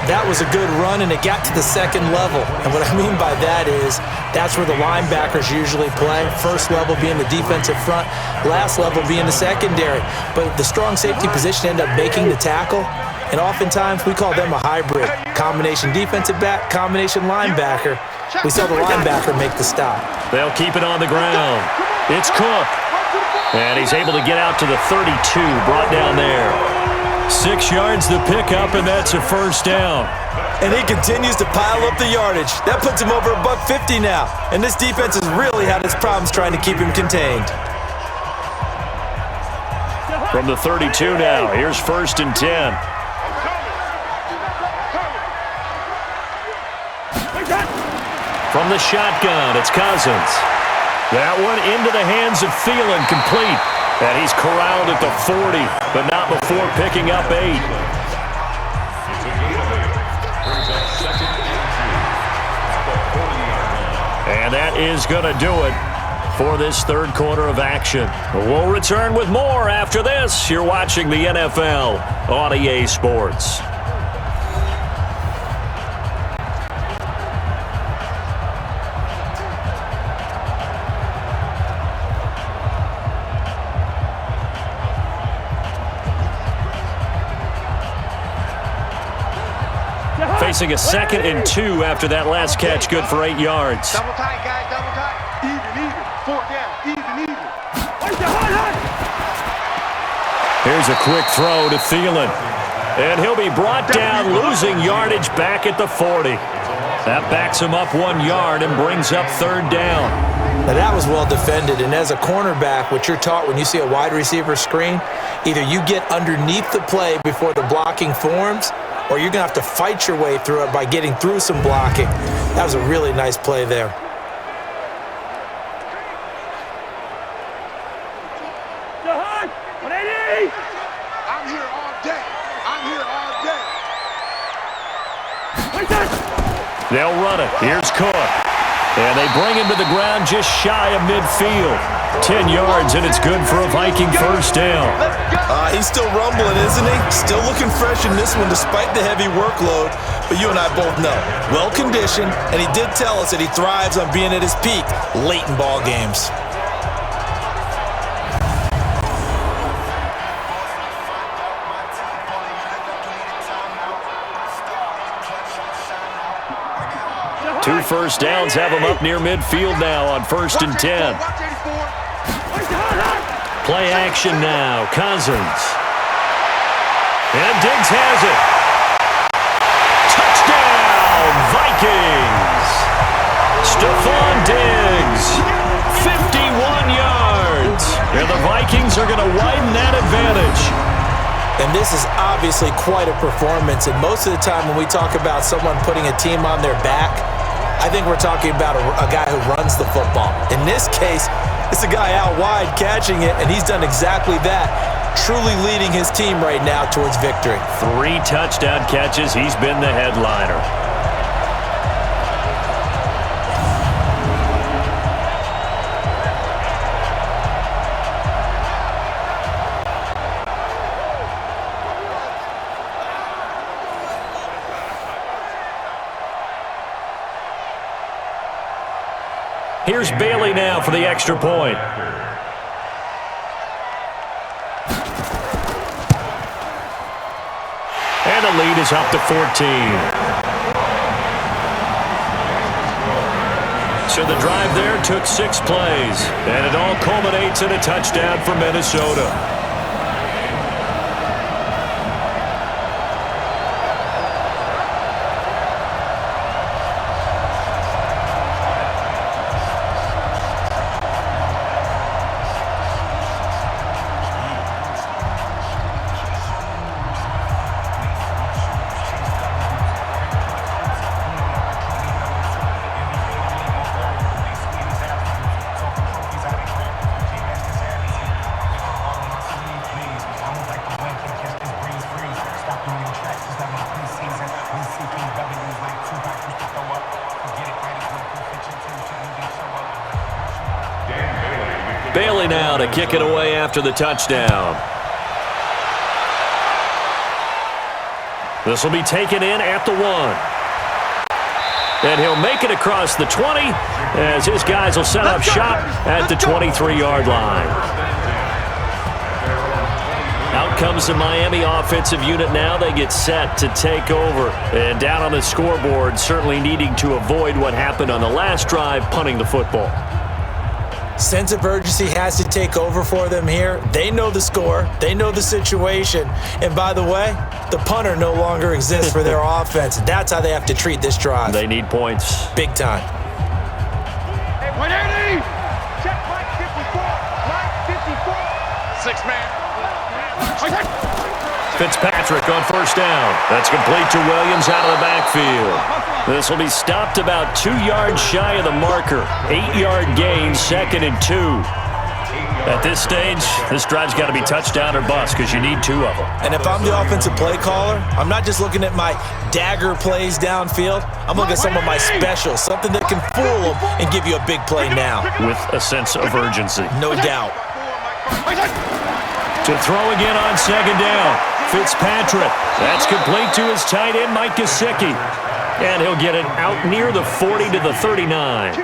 That was a good run, and it got to the 2nd level. And what I mean by that is that's where the linebackers usually play. First level being the defensive front, last level being the secondary. But the strong safety position ended up making the tackle. And oftentimes we call them a hybrid. Combination defensive back, combination linebacker. We saw the linebacker make the stop. They'll keep it on the ground. It's Cook. And he's able to get out to the 32, brought down there. 6 yards the pickup, and that's a 1st down. And he continues to pile up the yardage. That puts him over $150 now. And this defense has really had its problems trying to keep him contained. From the 32 now, here's 1st and 10. From the shotgun, it's Cousins. That one into the hands of Thielen, complete. And he's corralled at the 40, but not before picking up 8. And that is going to do it for this 3rd quarter of action. We'll return with more after this. You're watching the NFL on EA Sports. facing a 2nd and 2 after that last catch, good for 8 yards. Double tight, guys, double tight. Even. 4th down, even. Here's a quick throw to Thielen. And he'll be brought down, losing yardage back at the 40. That backs him up 1 yard and brings up 3rd down. Now that was well defended, and as a cornerback, what you're taught when you see a wide receiver screen, either you get underneath the play before the blocking forms, or you're going to have to fight your way through it by getting through some blocking. That was a really nice play there. I'm here all day. They'll run it. Here's Cook. And they bring him to the ground just shy of midfield. 10 yards, and it's good for a Viking 1st down. He's still rumbling, isn't he? Still looking fresh in this one despite the heavy workload. But you and I both know, well-conditioned, and he did tell us that he thrives on being at his peak late in ball games. Two first downs have him up near midfield now on 1st and 10. Play action now. Cousins. And Diggs has it. Touchdown, Vikings. Stephon Diggs. 51 yards. And the Vikings are going to widen that advantage. And this is obviously quite a performance. And most of the time when we talk about someone putting a team on their back, I think we're talking about a guy who runs the football. In this case, it's a guy out wide catching it, and he's done exactly that, truly leading his team right now towards victory. 3 touchdown catches. He's been the headliner. Here's Bailey now for the extra point. And the lead is up to 14. So the drive there took 6 plays, and it all culminates in a touchdown for Minnesota. Bailey now to kick it away after the touchdown. This will be taken in at the 1. And he'll make it across the 20 as his guys will set up shop at the 23-yard line. Out comes the Miami offensive unit now. They get set to take over. And down on the scoreboard, certainly needing to avoid what happened on the last drive, punting the football. Sense of urgency has to take over for them here. They know the score. They know the situation. And by the way, the punter no longer exists for their offense. That's how they have to treat this drive. They need points. Big time. Hey, 180! Check Mike 54. Mike 54. 6-man. Fitzpatrick on 1st down. That's complete to Williams out of the backfield. This will be stopped about 2 yards shy of the marker. 8-yard gain, 2nd and 2. At this stage, this drive's got to be touchdown or bust because you need 2 of them. And if I'm the offensive play caller, I'm not just looking at my dagger plays downfield. I'm looking at some of my specials, something that can fool them and give you a big play now. With a sense of urgency. No doubt. To throw again on 2nd down. Fitzpatrick. That's complete to his tight end, Mike Gesicki. And he'll get it out near the 40 to the 39.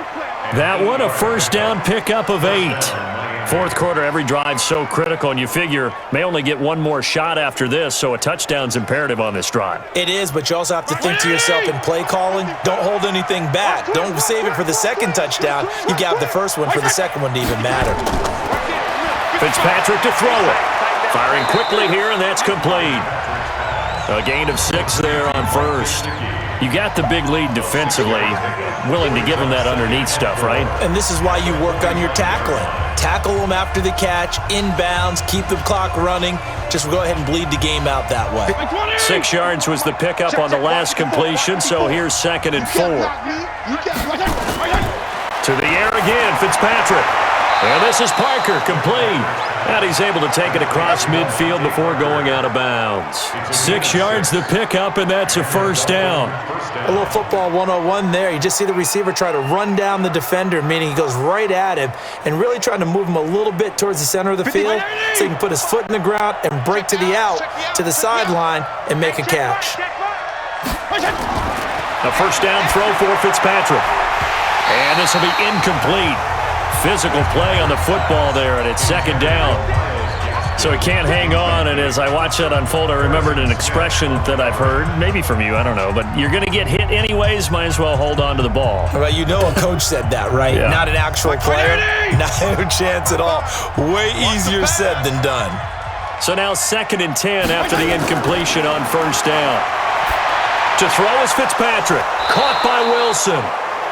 That one, a 1st down pickup of 8. Fourth quarter, every drive so critical, and you figure may only get one more shot after this, so a touchdown's imperative on this drive. It is, but you also have to think to yourself in play calling, don't hold anything back. Don't save it for the second touchdown. You got the first one for the second one to even matter. Fitzpatrick to throw it. Firing quickly here, and that's complete. A gain of 6 there on first. You got the big lead defensively, willing to give them that underneath stuff, right? And this is why you work on your tackling. Tackle them after the catch, inbounds, keep the clock running. Just go ahead and bleed the game out that way. 6 yards was the pickup on the last completion, so here's 2nd and 4. To the air again, Fitzpatrick. And this is Parker, complete. And he's able to take it across midfield before going out of bounds. 6 yards the pickup, and that's a first down. A little football 101 there. You just see the receiver try to run down the defender, meaning he goes right at him and really trying to move him a little bit towards the center of the field so he can put his foot in the ground and break to the out, to the sideline, and make a catch. A first down throw for Fitzpatrick. And this will be incomplete. Physical play on the football there, and it's 2nd down. So he can't hang on, and as I watch that unfold, I remembered an expression that I've heard, maybe from you, I don't know, but you're going to get hit anyways, might as well hold on to the ball. Well, you know a coach said that, right? Yeah. Not an actual player. No chance at all. Way easier said than done. So now 2nd and 10 after the incompletion on first down. To throw is Fitzpatrick. Caught by Wilson.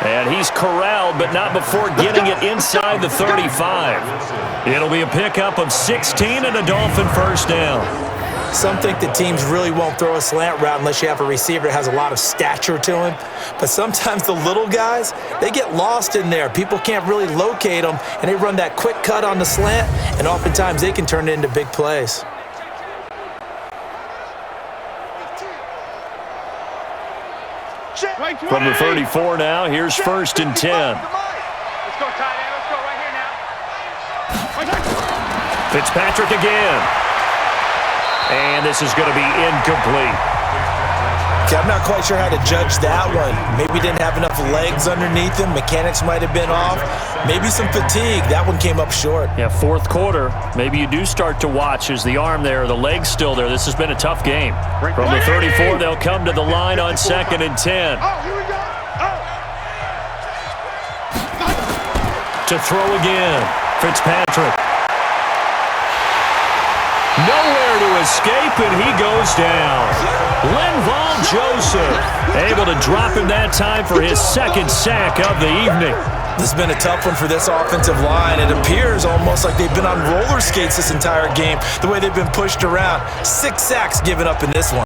And he's corralled, but not before getting it inside the 35. It'll be a pickup of 16 and a Dolphin first down. Some think the teams really won't throw a slant route unless you have a receiver that has a lot of stature to him. But sometimes the little guys, they get lost in there. People can't really locate them, and they run that quick cut on the slant, and oftentimes they can turn it into big plays. From the 34 now, here's 1st and 10. Let's go, tight end. Let's go right here now. Fitzpatrick again. And this is going to be incomplete. Okay, I'm not quite sure how to judge that one. Maybe didn't have enough legs underneath him. Mechanics might have been off. Maybe some fatigue. That one came up short. Yeah, fourth quarter. Maybe you do start to watch as the arm there, the leg's still there. This has been a tough game. From the 34, they'll come to the line on 2nd and 10. To throw again, Fitzpatrick. Nowhere to escape, and he goes down. Linval Joseph able to drop him that time for his 2nd sack of the evening. This has been a tough one for this offensive line. It appears almost like they've been on roller skates this entire game, the way they've been pushed around. 6 sacks given up in this one.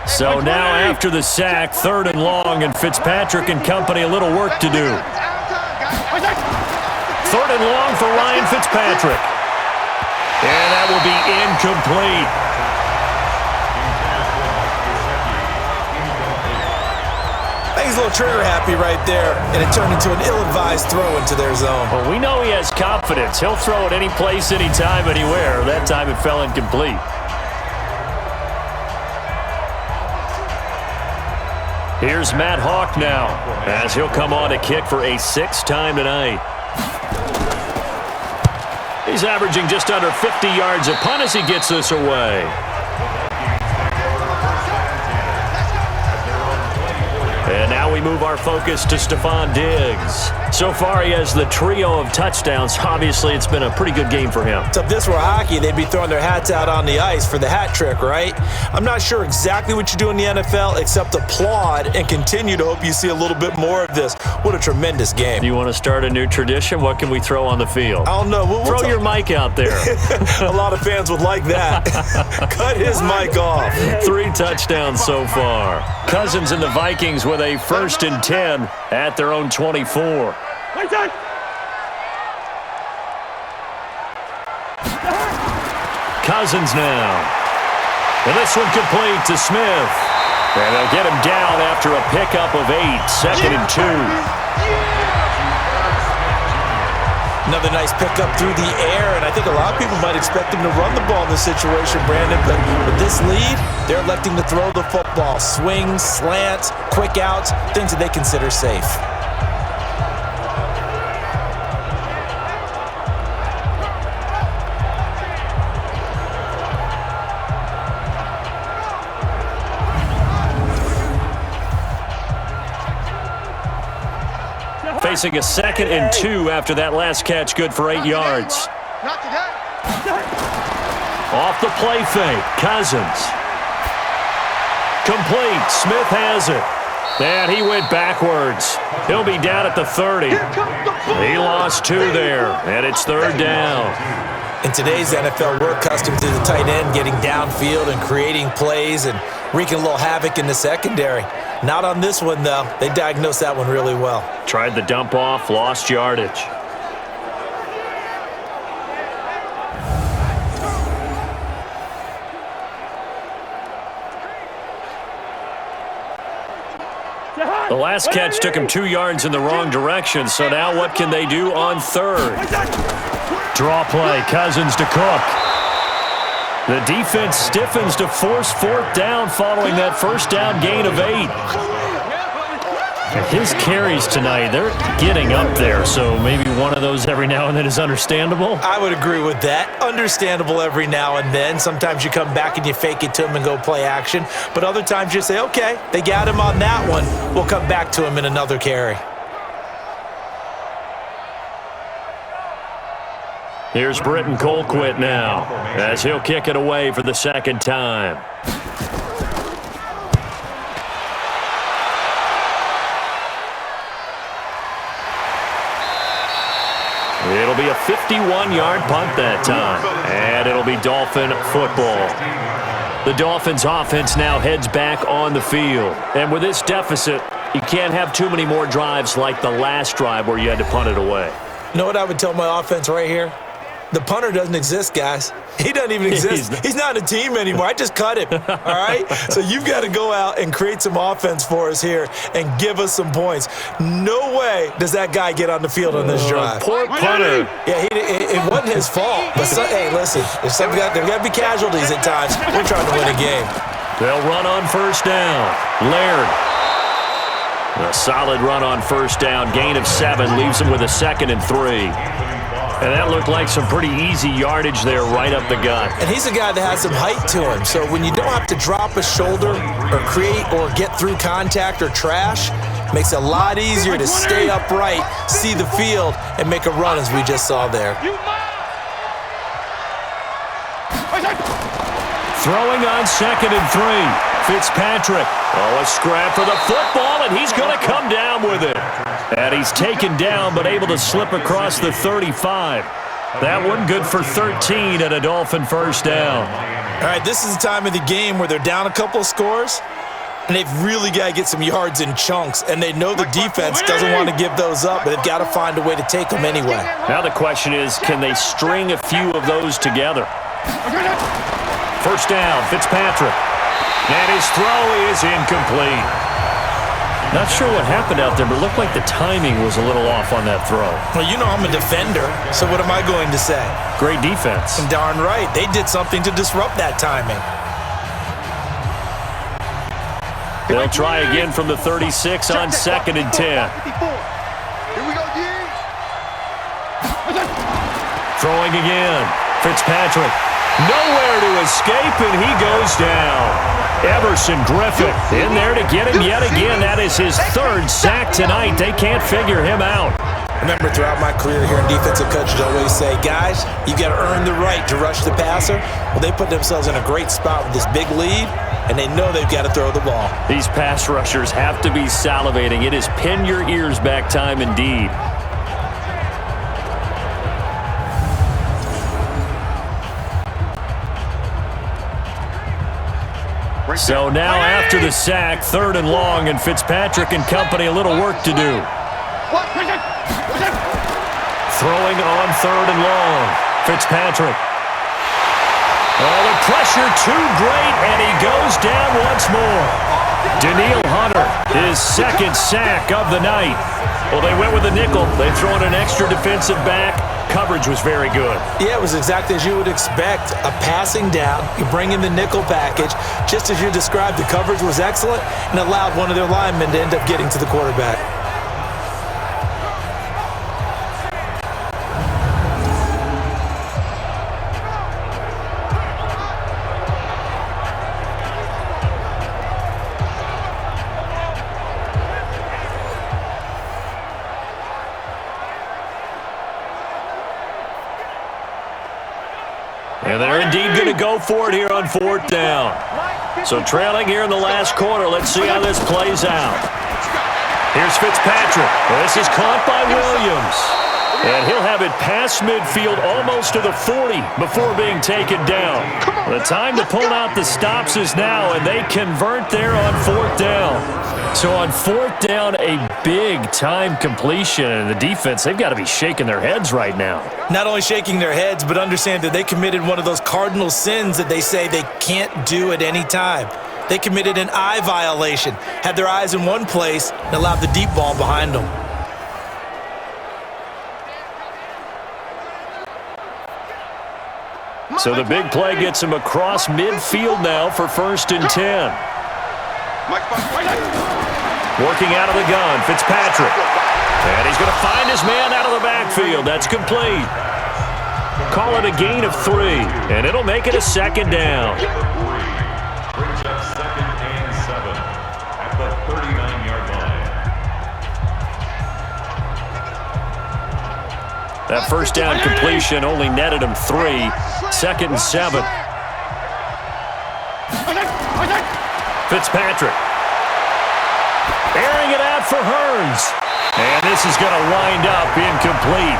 So now after the sack, 3rd and long, and Fitzpatrick and company a little work to do. 3rd and long for Ryan Fitzpatrick. And that will be incomplete. I think he's a little trigger happy right there, and it turned into an ill-advised throw into their zone. Well, we know he has confidence. He'll throw it any place, anytime, anywhere. That time it fell incomplete. Here's Matt Hawk now, as he'll come on to kick for a 6th time tonight. He's averaging just under 50 yards a punt as he gets this away. And now we move our focus to Stephon Diggs. So far, he has the trio of touchdowns. Obviously, it's been a pretty good game for him. So if this were hockey, they'd be throwing their hats out on the ice for the hat trick, right? I'm not sure exactly what you do in the NFL except applaud and continue to hope you see a little bit more of this. What a tremendous game. Do you want to start a new tradition? What can we throw on the field? I don't know. We'll throw your mic out there. A lot of fans would like that. Cut his mic off. 3 touchdowns so far. Cousins and the Vikings with a 1st and 10 at their own 24. Cousins now. And this one complete to Smith. And they'll get him down after a pickup of 8. 2nd and 2. Another nice pickup through the air, and I think a lot of people might expect him to run the ball in this situation, Brandon, but with this lead, they're electing to throw the football. Swings, slants, quick outs, things that they consider safe. Facing a 2nd and 2 after that last catch, good for 8 yards. Not today. Off the play fake, Cousins. Complete, Smith has it. And he went backwards. He'll be down at the 30. He lost 2 there, and it's 3rd down. In today's NFL, we're accustomed to the tight end getting downfield and creating plays and wreaking a little havoc in the secondary. Not on this one, though. They diagnosed that one really well. Tried the dump off, lost yardage. The last catch took him 2 yards in the wrong direction, so now what can they do on 3rd? Draw play, Cousins to Cook. The defense stiffens to force 4th down following that first down gain of 8. His carries tonight, they're getting up there, so maybe one of those every now and then is understandable. I would agree with that. Understandable every now and then. Sometimes you come back and you fake it to him and go play action. But other times you say, okay, they got him on that one. We'll come back to him in another carry. Here's Britton Colquitt now, as he'll kick it away for the 2nd time. It'll be a 51-yard punt that time, and it'll be Dolphin football. The Dolphins offense now heads back on the field, and with this deficit, you can't have too many more drives like the last drive where you had to punt it away. You know what I would tell my offense right here? The punter doesn't exist, guys. He doesn't even exist. He's not a team anymore. I just cut him, all right? So you've got to go out and create some offense for us here and give us some points. No way does that guy get on the field on this drive. Poor punter. Yeah, it wasn't his fault. But hey, listen, there's got to be casualties at times. We're trying to win a game. They'll run on 1st down. Laird. A solid run on 1st down. Gain of 7 leaves him with a 2nd and 3. And that looked like some pretty easy yardage there right up the gut. And he's a guy that has some height to him. So when you don't have to drop a shoulder or create or get through contact or trash, makes it a lot easier to stay upright, see the field, and make a run as we just saw there. Throwing on 2nd and 3. Fitzpatrick. Oh, a scrap for the football, and he's going to come down with it. And he's taken down, but able to slip across the 35. That one good for 13 at a Dolphin 1st down. All right, this is the time of the game where they're down a couple of scores, and they've really got to get some yards in chunks, and they know the defense doesn't want to give those up, but they've got to find a way to take them anyway. Now the question is, can they string a few of those together? 1st down, Fitzpatrick. And his throw is incomplete. Not sure what happened out there, but it looked like the timing was a little off on that throw. Well, you know I'm a defender, so what am I going to say? Great defense. And darn right. They did something to disrupt that timing. They'll try again from the 36 on 2nd and 10. Here we go, G. Throwing again. Fitzpatrick. Nowhere to escape, and he goes down. Everson Griffin in there to get him yet again. That is his 3rd sack tonight. They can't figure him out. Remember, throughout my career here in defensive coaches always say, guys, you got to earn the right to rush the passer. Well, they put themselves in a great spot with this big lead, and they know they've got to throw the ball. These pass rushers have to be salivating. It is pin your ears back time indeed. So now after the sack, 3rd and long, and Fitzpatrick and company a little work to do. Throwing on 3rd and long. Fitzpatrick. Oh, the pressure too great, and he goes down once more. Danielle Hunter, his 2nd sack of the night. Well, they went with a nickel. They throw in an extra defensive back. Coverage was very good. Yeah, it was exactly as you would expect. A passing down, you bring in the nickel package. Just as you described, the coverage was excellent and allowed one of their linemen to end up getting to the quarterback. And they're indeed going to go for it here on 4th down. So trailing here in the last quarter. Let's see how this plays out. Here's Fitzpatrick. This is caught by Williams. And he'll have it past midfield almost to the 40 before being taken down. The time to pull out the stops is now, and they convert there on 4th down. So on 4th down, a big-time completion. And the defense, they've got to be shaking their heads right now. Not only shaking their heads, but understand that they committed one of those cardinal sins that they say they can't do at any time. They committed an eye violation, had their eyes in one place, and allowed the deep ball behind them. So the big play gets him across midfield now for 1st and 10. Working out of the gun, Fitzpatrick. And he's going to find his man out of the backfield. That's complete. Call it a gain of 3, and it'll make it a 2nd down. Brings up 2nd and 7 at the 39-yard line. That 1st down completion only netted him 3. 2nd and 7. Fitzpatrick. Airing it out for Hearns. And this is going to wind up incomplete.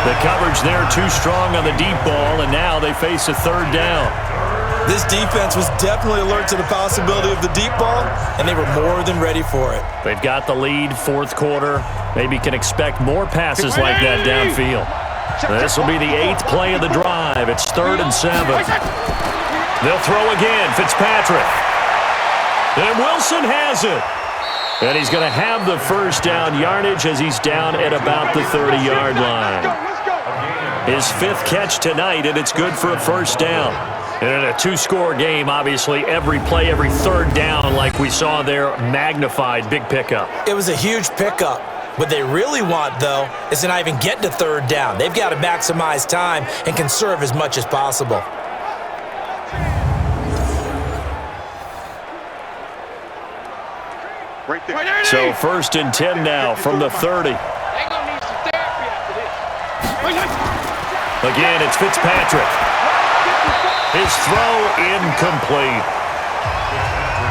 The coverage there too strong on the deep ball, and now they face a 3rd down. This defense was definitely alert to the possibility of the deep ball, and they were more than ready for it. They've got the lead, 4th quarter. Maybe can expect more passes like that downfield. This will be the 8th play of the drive. It's 3rd and 7. They'll throw again. Fitzpatrick. And Wilson has it. And he's going to have the 1st down yardage as he's down at about the 30-yard line. His 5th catch tonight, and it's good for a 1st down. And in a 2-score game, obviously, every play, every 3rd down, like we saw there, magnified, big pickup. It was a huge pickup. What they really want, though, is to not even get to 3rd down. They've got to maximize time and conserve as much as possible. So 1st and 10 now from the 30. Again, it's Fitzpatrick. His throw incomplete.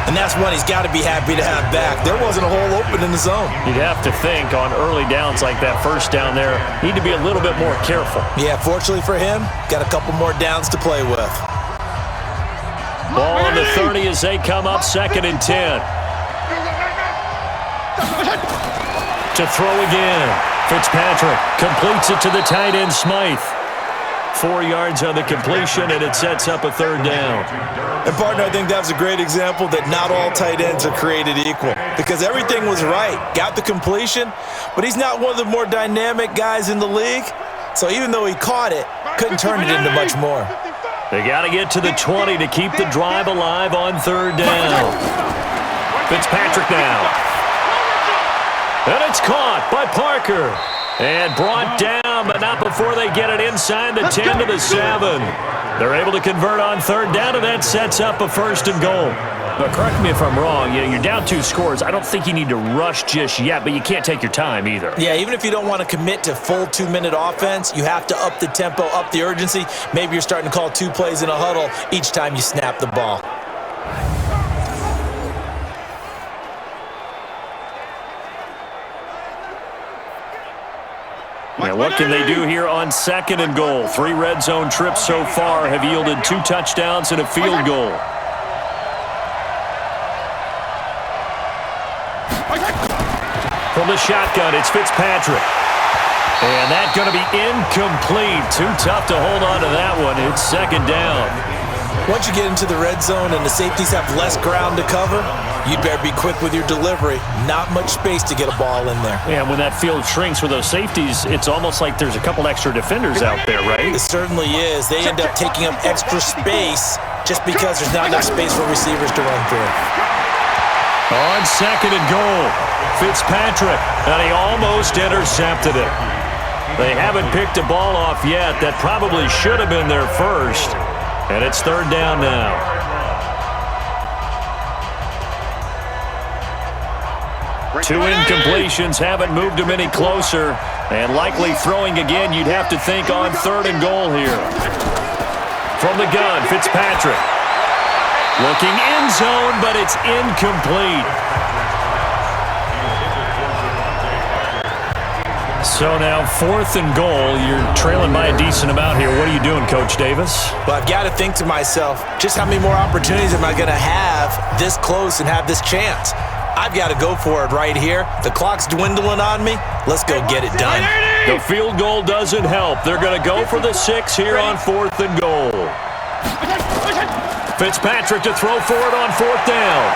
And that's one he's got to be happy to have back. There wasn't a hole open in the zone. You'd have to think on early downs like that 1st down there, need to be a little bit more careful. Yeah, fortunately for him, got a couple more downs to play with. Ball on the 30 as they come up 2nd and 10. To throw again. Fitzpatrick completes it to the tight end, Smythe. 4 yards on the completion, and it sets up a 3rd down. And, partner, I think that was a great example that not all tight ends are created equal because everything was right. Got the completion, but he's not one of the more dynamic guys in the league. So even though he caught it, couldn't turn it into much more. They got to get to the 20 to keep the drive alive on 3rd down. Fitzpatrick now. And it's caught by Parker. And brought down, but not before they get it inside the 10 to the 7. They're able to convert on 3rd down, and that sets up a 1st and goal. But correct me if I'm wrong, you're down 2 scores. I don't think you need to rush just yet, but you can't take your time either. Yeah, even if you don't want to commit to full 2-minute offense, you have to up the tempo, up the urgency. Maybe you're starting to call 2 plays in a huddle each time you snap the ball. Now what can they do here on 2nd and goal? 3 red zone trips so far have yielded 2 touchdowns and a field goal. From the shotgun, it's Fitzpatrick. And that's going to be incomplete. Too tough to hold on to that one. It's 2nd down. Once you get into the red zone and the safeties have less ground to cover, you'd better be quick with your delivery. Not much space to get a ball in there. Yeah, when that field shrinks with those safeties, it's almost like there's a couple extra defenders out there, right? It certainly is. They end up taking up extra space just because there's not enough space for receivers to run through. On second and goal, Fitzpatrick, and he almost intercepted it. They haven't picked a ball off yet. That probably should have been their first. And it's third down now. Two incompletions haven't moved him any closer. And likely throwing again, you'd have to think on third and goal here. From the gun, Fitzpatrick. Looking end zone, but it's incomplete. So now fourth and goal. You're trailing by a decent amount here. What are you doing, Coach Davis? Well, I've got to think to myself, just how many more opportunities am I going to have this close and have this chance? I've got to go for it right here. The clock's dwindling on me. Let's go get it done. The field goal doesn't help. They're going to go for the 6 here on fourth and goal. Fitzpatrick to throw for it on fourth down.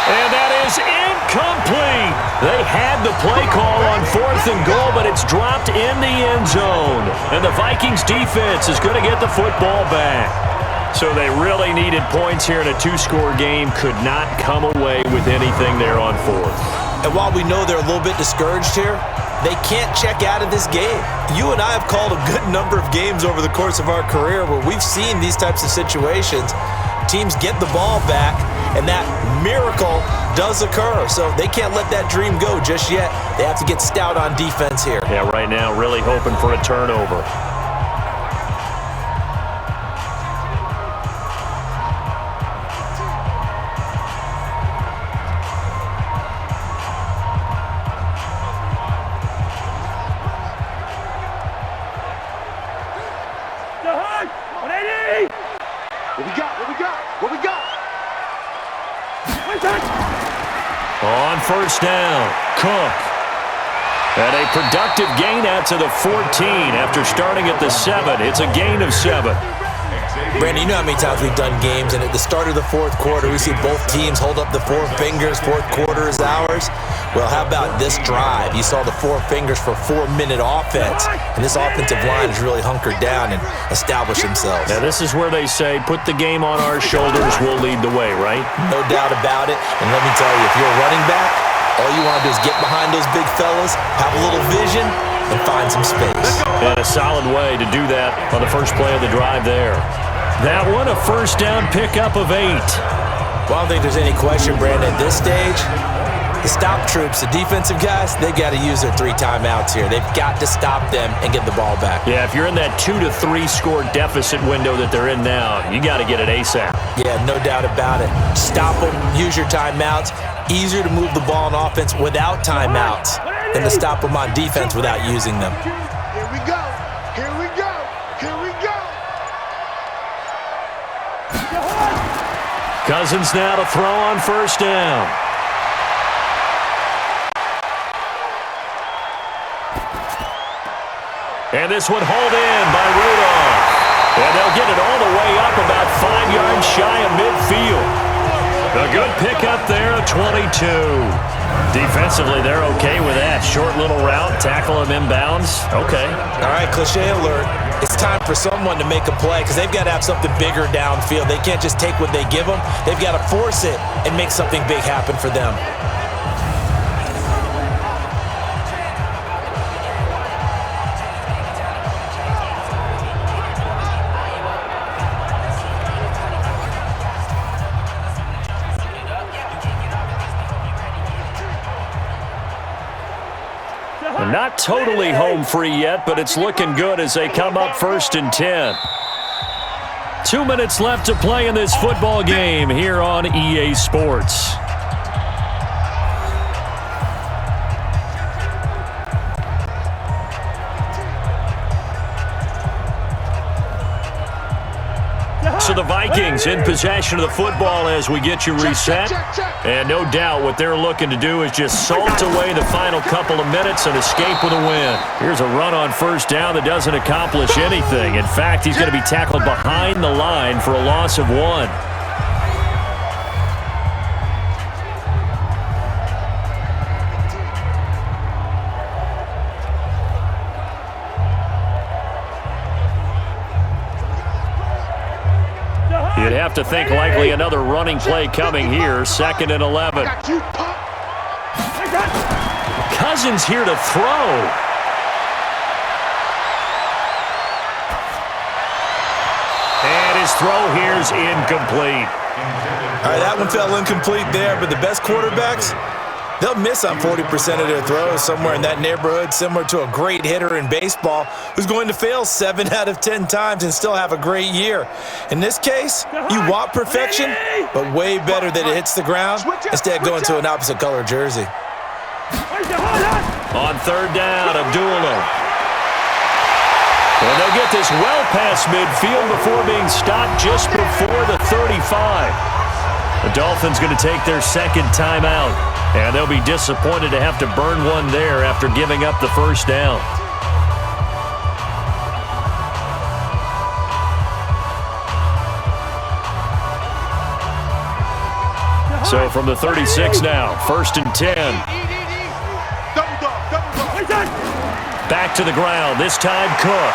And that is incomplete. They had the play call on fourth and goal, but it's dropped in the end zone. And the Vikings defense is going to get the football back. So they really needed points here in a 2-score game. Could not come away with anything there on fourth. And while we know they're a little bit discouraged here, they can't check out of this game. You and I have called a good number of games over the course of our career where we've seen these types of situations. Teams get the ball back, and that miracle does occur. So they can't let that dream go just yet. They have to get stout on defense here. Yeah, right now really hoping for a turnover. On first down, Kirk. And a productive gain out to the 14 after starting at the 7. It's a gain of 7. Brandon, you know how many times we've done games, and at the start of the fourth quarter, we see both teams hold up the 4 fingers, fourth quarter is ours. Well, how about this drive? You saw the 4 fingers for 4-minute offense, and this offensive line has really hunkered down and established themselves. Now, this is where they say, put the game on our shoulders, we'll lead the way, right? No doubt about it, and let me tell you, if you're a running back, all you want to do is get behind those big fellas, have a little vision, and find some space. And a solid way to do that on the first play of the drive there. That one, a first down pickup of 8. Well, I don't think there's any question, Brandon, at this stage, the stop troops, the defensive guys, they've got to use their 3 timeouts here. They've got to stop them and get the ball back. Yeah, if you're in that 2 to 3 score deficit window that they're in now, you got to get it ASAP. Yeah, no doubt about it. Stop them, use your timeouts. Easier to move the ball on offense without timeouts than to stop them on defense without using them. Here we go. Here we go. Here we go. Cousins now to throw on first down. And this one hauled in by Rudolph. And they'll get it all the way up about 5 yards shy of midfield. A good pickup there at 22. Defensively, they're okay with that. Short little route, tackle him inbounds. Okay. All right, cliche alert. It's time for someone to make a play because they've got to have something bigger downfield. They can't just take what they give them. They've got to force it and make something big happen for them. Not totally home free yet, but it's looking good as they come up 1st and 10. 2 minutes left to play in this football game here on EA Sports. So the Vikings in possession of the football as we get you reset. And no doubt what they're looking to do is just salt away the final couple of minutes and escape with a win. Here's a run on first down that doesn't accomplish anything. In fact, he's going to be tackled behind the line for a loss of 1. You'd have to think likely another running play coming here, 2nd and 11. Cousins here to throw. And his throw here's incomplete. All right, that one fell incomplete there, but the best quarterbacks, they'll miss on 40% of their throws, somewhere in that neighborhood, similar to a great hitter in baseball who's going to fail 7 out of 10 times and still have a great year. In this case, you want perfection, but way better that it hits the ground instead of going to an opposite color jersey. On 3rd down, Abdullah. And they'll get this well past midfield before being stopped just before the 35. The Dolphins going to take their 2nd timeout. And they'll be disappointed to have to burn one there after giving up the first down. So from the 36 now, 1st and 10. Back to the ground, this time Cook.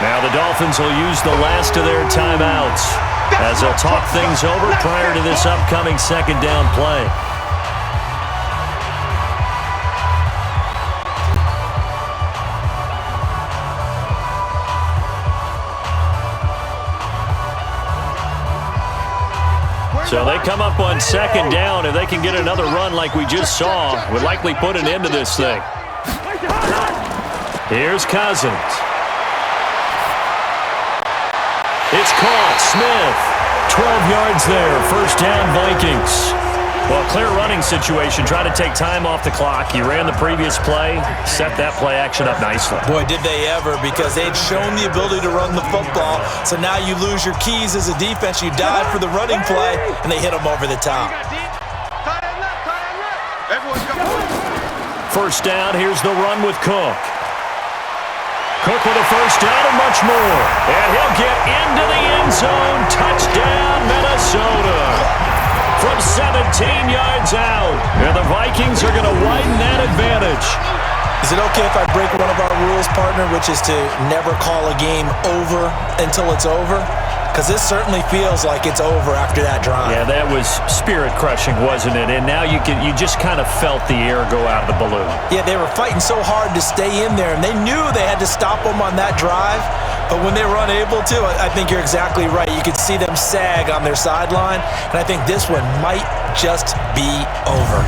Now the Dolphins will use the last of their timeouts as they'll talk things over prior to this upcoming 2nd down play. So they come up on 2nd down. If they can get another run like we just saw, would likely put an end to this thing. Here's Cousins. It's caught. Smith. 12 yards there. 1st down, Vikings. Well, clear running situation. Try to take time off the clock. You ran the previous play. Set that play action up nicely. Boy, did they ever, because they'd shown the ability to run the football. So now you lose your keys as a defense. You dive for the running play, and they hit them over the top. 1st down. Here's the run with Cook. Cook with a 1st down and much more. And he'll get into the end zone. Touchdown, Minnesota. From 17 yards out. And the Vikings are going to widen that advantage. Is it okay if I break one of our rules, partner, which is to never call a game over until it's over? Because this certainly feels like it's over after that drive. Yeah, that was spirit-crushing, wasn't it? And now you just kind of felt the air go out of the balloon. Yeah, they were fighting so hard to stay in there, and they knew they had to stop them on that drive. But when they were unable to, I think you're exactly right. You could see them sag on their sideline, and I think this one might just be over.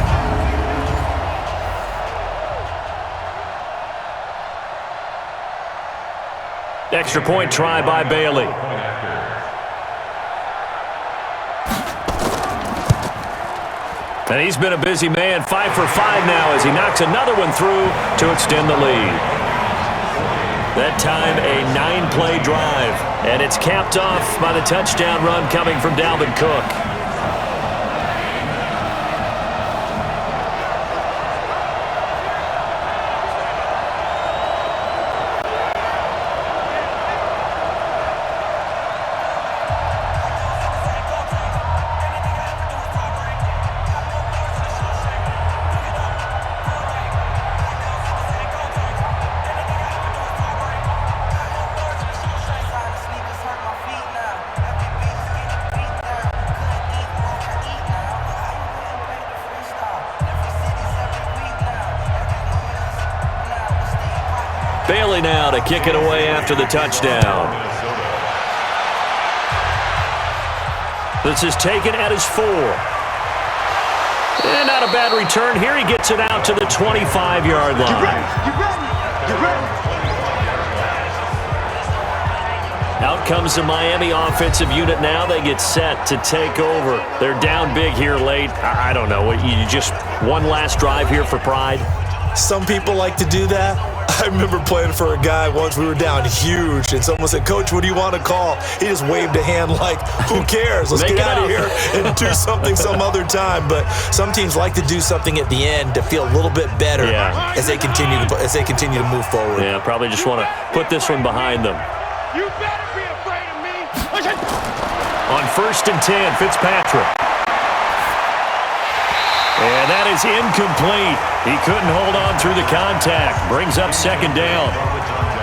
Extra point try by Bailey. And he's been a busy man, 5 for 5 now as he knocks another one through to extend the lead. That time a 9-play drive, and it's capped off by the touchdown run coming from Dalvin Cook. Bailey now to kick it away after the touchdown. This is taken at his 4. And not a bad return here. He gets it out to the 25-yard line. Get ready. Out comes the Miami offensive unit now. They get set to take over. They're down big here late. I don't know. You just one last drive here for pride? Some people like to do that. I remember playing for a guy once. We were down huge, and someone said, "Coach, what do you want to call?" He just waved a hand like, "Who cares? Let's get out of here and do something some other time." But some teams like to do something at the end to feel a little bit better as they continue to move forward. Yeah, probably just want to put this one behind them. You better be afraid of me. On 1st and 10, Fitzpatrick. And that is incomplete. He couldn't hold on through the contact. Brings up 2nd down.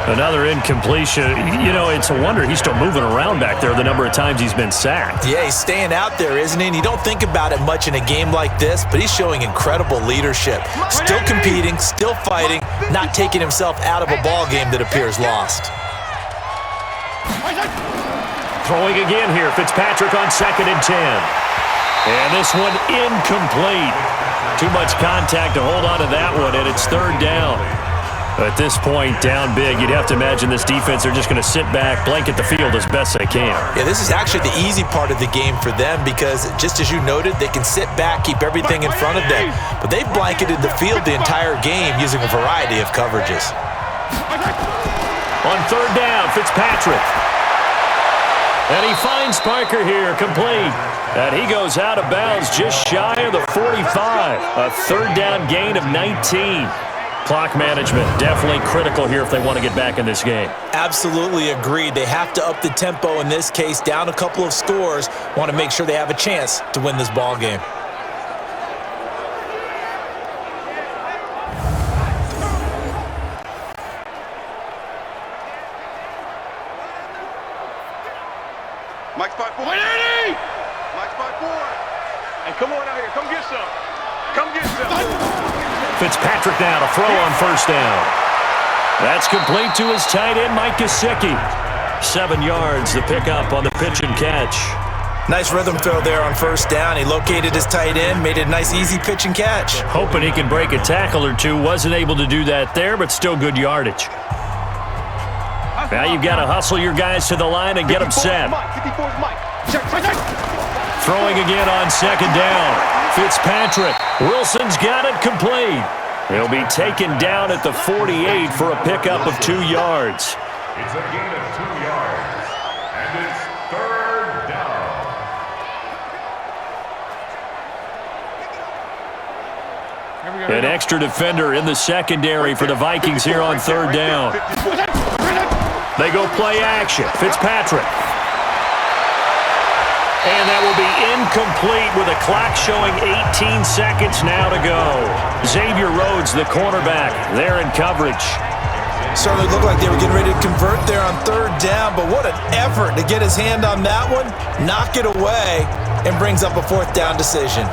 Another incompletion. You know, it's a wonder he's still moving around back there the number of times he's been sacked. Yeah, he's staying out there, isn't he? And you don't think about it much in a game like this, but he's showing incredible leadership. Still competing, still fighting, not taking himself out of a ball game that appears lost. Throwing again here, Fitzpatrick on 2nd and 10. And this one incomplete. Too much contact to hold on to that one, and it's 3rd down. At this point, down big, you'd have to imagine this defense are just going to sit back, blanket the field as best they can. Yeah, this is actually the easy part of the game for them because, just as you noted, they can sit back, keep everything in front of them. But they've blanketed the field the entire game using a variety of coverages. On 3rd down, Fitzpatrick. And he finds Parker here, complete. And he goes out of bounds just shy of the 45. A 3rd down gain of 19. Clock management definitely critical here if they want to get back in this game. Absolutely agreed. They have to up the tempo in this case, down a couple of scores. Want to make sure they have a chance to win this ball game. Mike's by 4. Mike's by 4. Hey, come on out here. Come get some. Come get some. Fitzpatrick now to throw on 1st down. That's complete to his tight end, Mike Gesicki. 7 yards, the pickup on the pitch and catch. Nice rhythm throw there on 1st down. He located his tight end, made it a nice, easy pitch and catch. Hoping he can break a tackle or two. Wasn't able to do that there, but still good yardage. Now you've got to hustle your guys to the line and get them set. Throwing again on 2nd down. Fitzpatrick. Wilson's got it complete. He'll be taken down at the 48 for a pickup of 2 yards. It's a gain of 2 yards, and it's 3rd down. An extra defender in the secondary for the Vikings here on 3rd down. They go play action. Fitzpatrick. And that will be incomplete with a clock showing 18 seconds now to go. Xavier Rhodes, the cornerback, there in coverage. Certainly looked like they were getting ready to convert there on 3rd down, but what an effort to get his hand on that one, knock it away, and brings up a 4th down decision.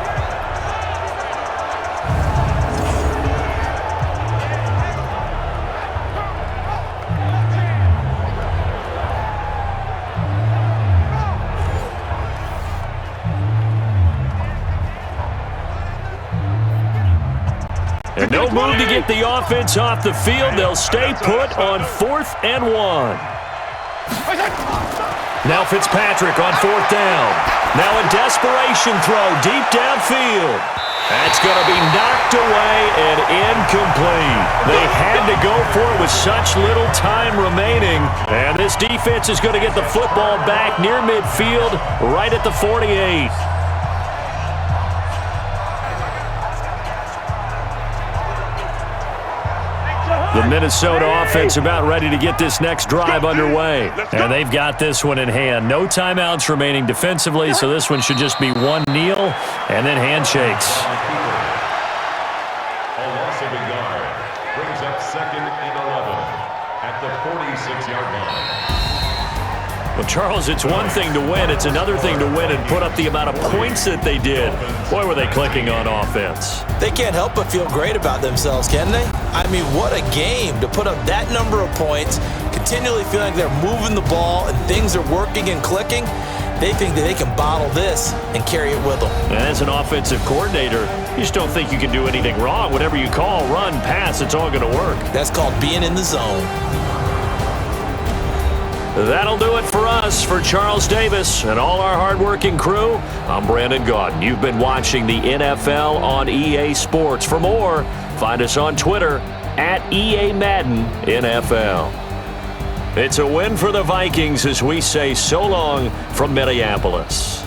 And no move to get the offense off the field. They'll stay put on 4th and 1. Now Fitzpatrick on 4th down. Now a desperation throw deep downfield. That's going to be knocked away and incomplete. They had to go for it with such little time remaining. And this defense is going to get the football back near midfield, right at the 48. The Minnesota offense about ready to get this next drive underway. And they've got this one in hand. No timeouts remaining defensively, so this one should just be one kneel and then handshakes. A loss of a yard brings up 2nd and 11 at the 46-yard line. Well, Charles, it's one thing to win. It's another thing to win and put up the amount of points that they did. Boy, were they clicking on offense. They can't help but feel great about themselves, can they? I mean, what a game to put up that number of points, continually feeling like they're moving the ball and things are working and clicking. They think that they can bottle this and carry it with them. And as an offensive coordinator, you just don't think you can do anything wrong. Whatever you call, run, pass, it's all going to work. That's called being in the zone. That'll do it for us. For Charles Davis and all our hardworking crew, I'm Brandon Gaudin. You've been watching the NFL on EA Sports. For more, find us on Twitter at EA Madden NFL. It's a win for the Vikings as we say so long from Minneapolis.